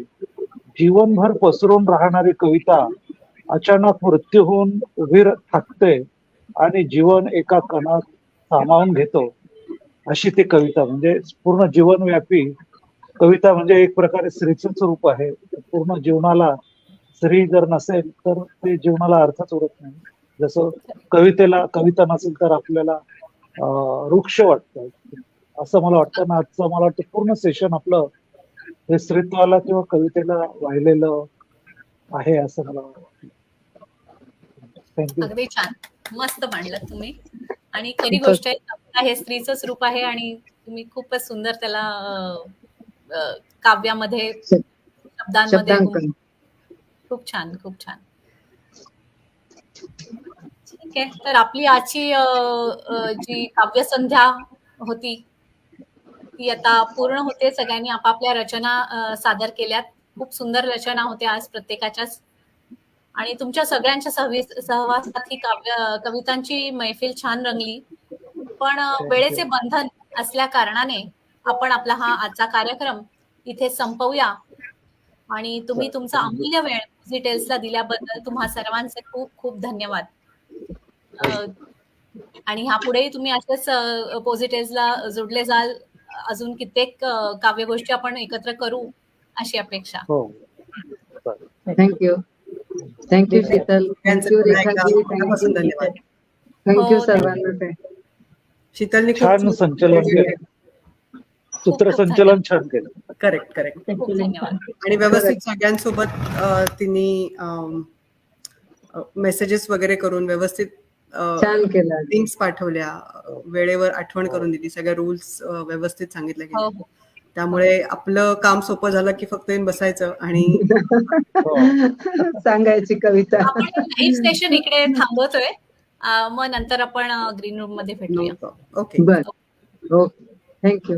जीवनभर पसरून राहणारी कविता अचानक मृत्यू होऊन उभी थाकते आणि जीवन एका कणात सामावून घेतो. अशी ती कविता, म्हणजे पूर्ण जीवनव्यापी कविता. म्हणजे एक प्रकारे स्त्रीचंच रूप आहे. पूर्ण जीवनाला स्त्री जर नसेल तर ते जीवनाला अर्थच उरत नाही. जसं कविता नसेल तर आपल्याला वृक्ष वाटतं, असं मला वाटतं ना. आजचं मला वाटतं पूर्ण सेशन आपलं हे स्त्रीत्वाला किंवा कवितेला वाहिलेलं आहे, असं मला वाटतं. थँक्यू. अगदी छान, मस्त मांडलं तुम्ही. आणि खरी गोष्ट आहे, कविता हे स्त्रीचंच रूप आहे आणि तुम्ही खूपच सुंदर त्याला काव्यामध्ये शब्दांमध्ये शब्दांकन. खूप छान, खूप छान. ठीक आहे, तर आपली आजची जी काव्यसंध्या होती ती आता पूर्ण होते. सगळ्यांनी आपापल्या रचना सादर केल्यात. खूप सुंदर रचना होत्या आज प्रत्येकाच्याच. आणि तुमच्या सगळ्यांच्या सहवासात ही कवितांची मैफिल छान रंगली. पण वेळेचे बंधन असल्या कारणाने आपण आपला हा आजचा कार्यक्रम इथे संपवूया. आणि तुम्ही तुमचा अमूल्य वेळ डिटेल्सला दिल्याबद्दल तुम्हा सर्वांचे खूप खूप धन्यवाद. आणि ह्यापुढेही तुम्ही असेच पॉझिटिव्हला जोडले जाल. अजून कित्येक काव्यगोष्टी आपण एकत्र करू अशी अपेक्षा. हो, thank you. Thank you Sheetal, thank you Rekha ji, thank you धन्यवाद. थँक्यू हो, सर्वांना. शीतलने छान संचलन केलं, सूत्रसंचलन छान केलं. करेक्ट. खूप धन्यवाद. आणि व्यवस्थित सगळ्यांसोबत तिने मेसेजेस वगैरे करून व्यवस्थित छान केलं. लिंक्स पाठवल्या, वेळेवर आठवण करून दिली, सगळ्या रूल्स व्यवस्थित सांगितले हो, गेले. हो. त्यामुळे आपलं काम सोपं झालं की फक्त येऊन बसायचं आणि सांगायची कविता. आपण लाईव्ह सेशन इकडे थांबवतोय. मग नंतर आपण ग्रीन रूम मध्ये भेटूया. ओके. बर, ओके, थँक्यू.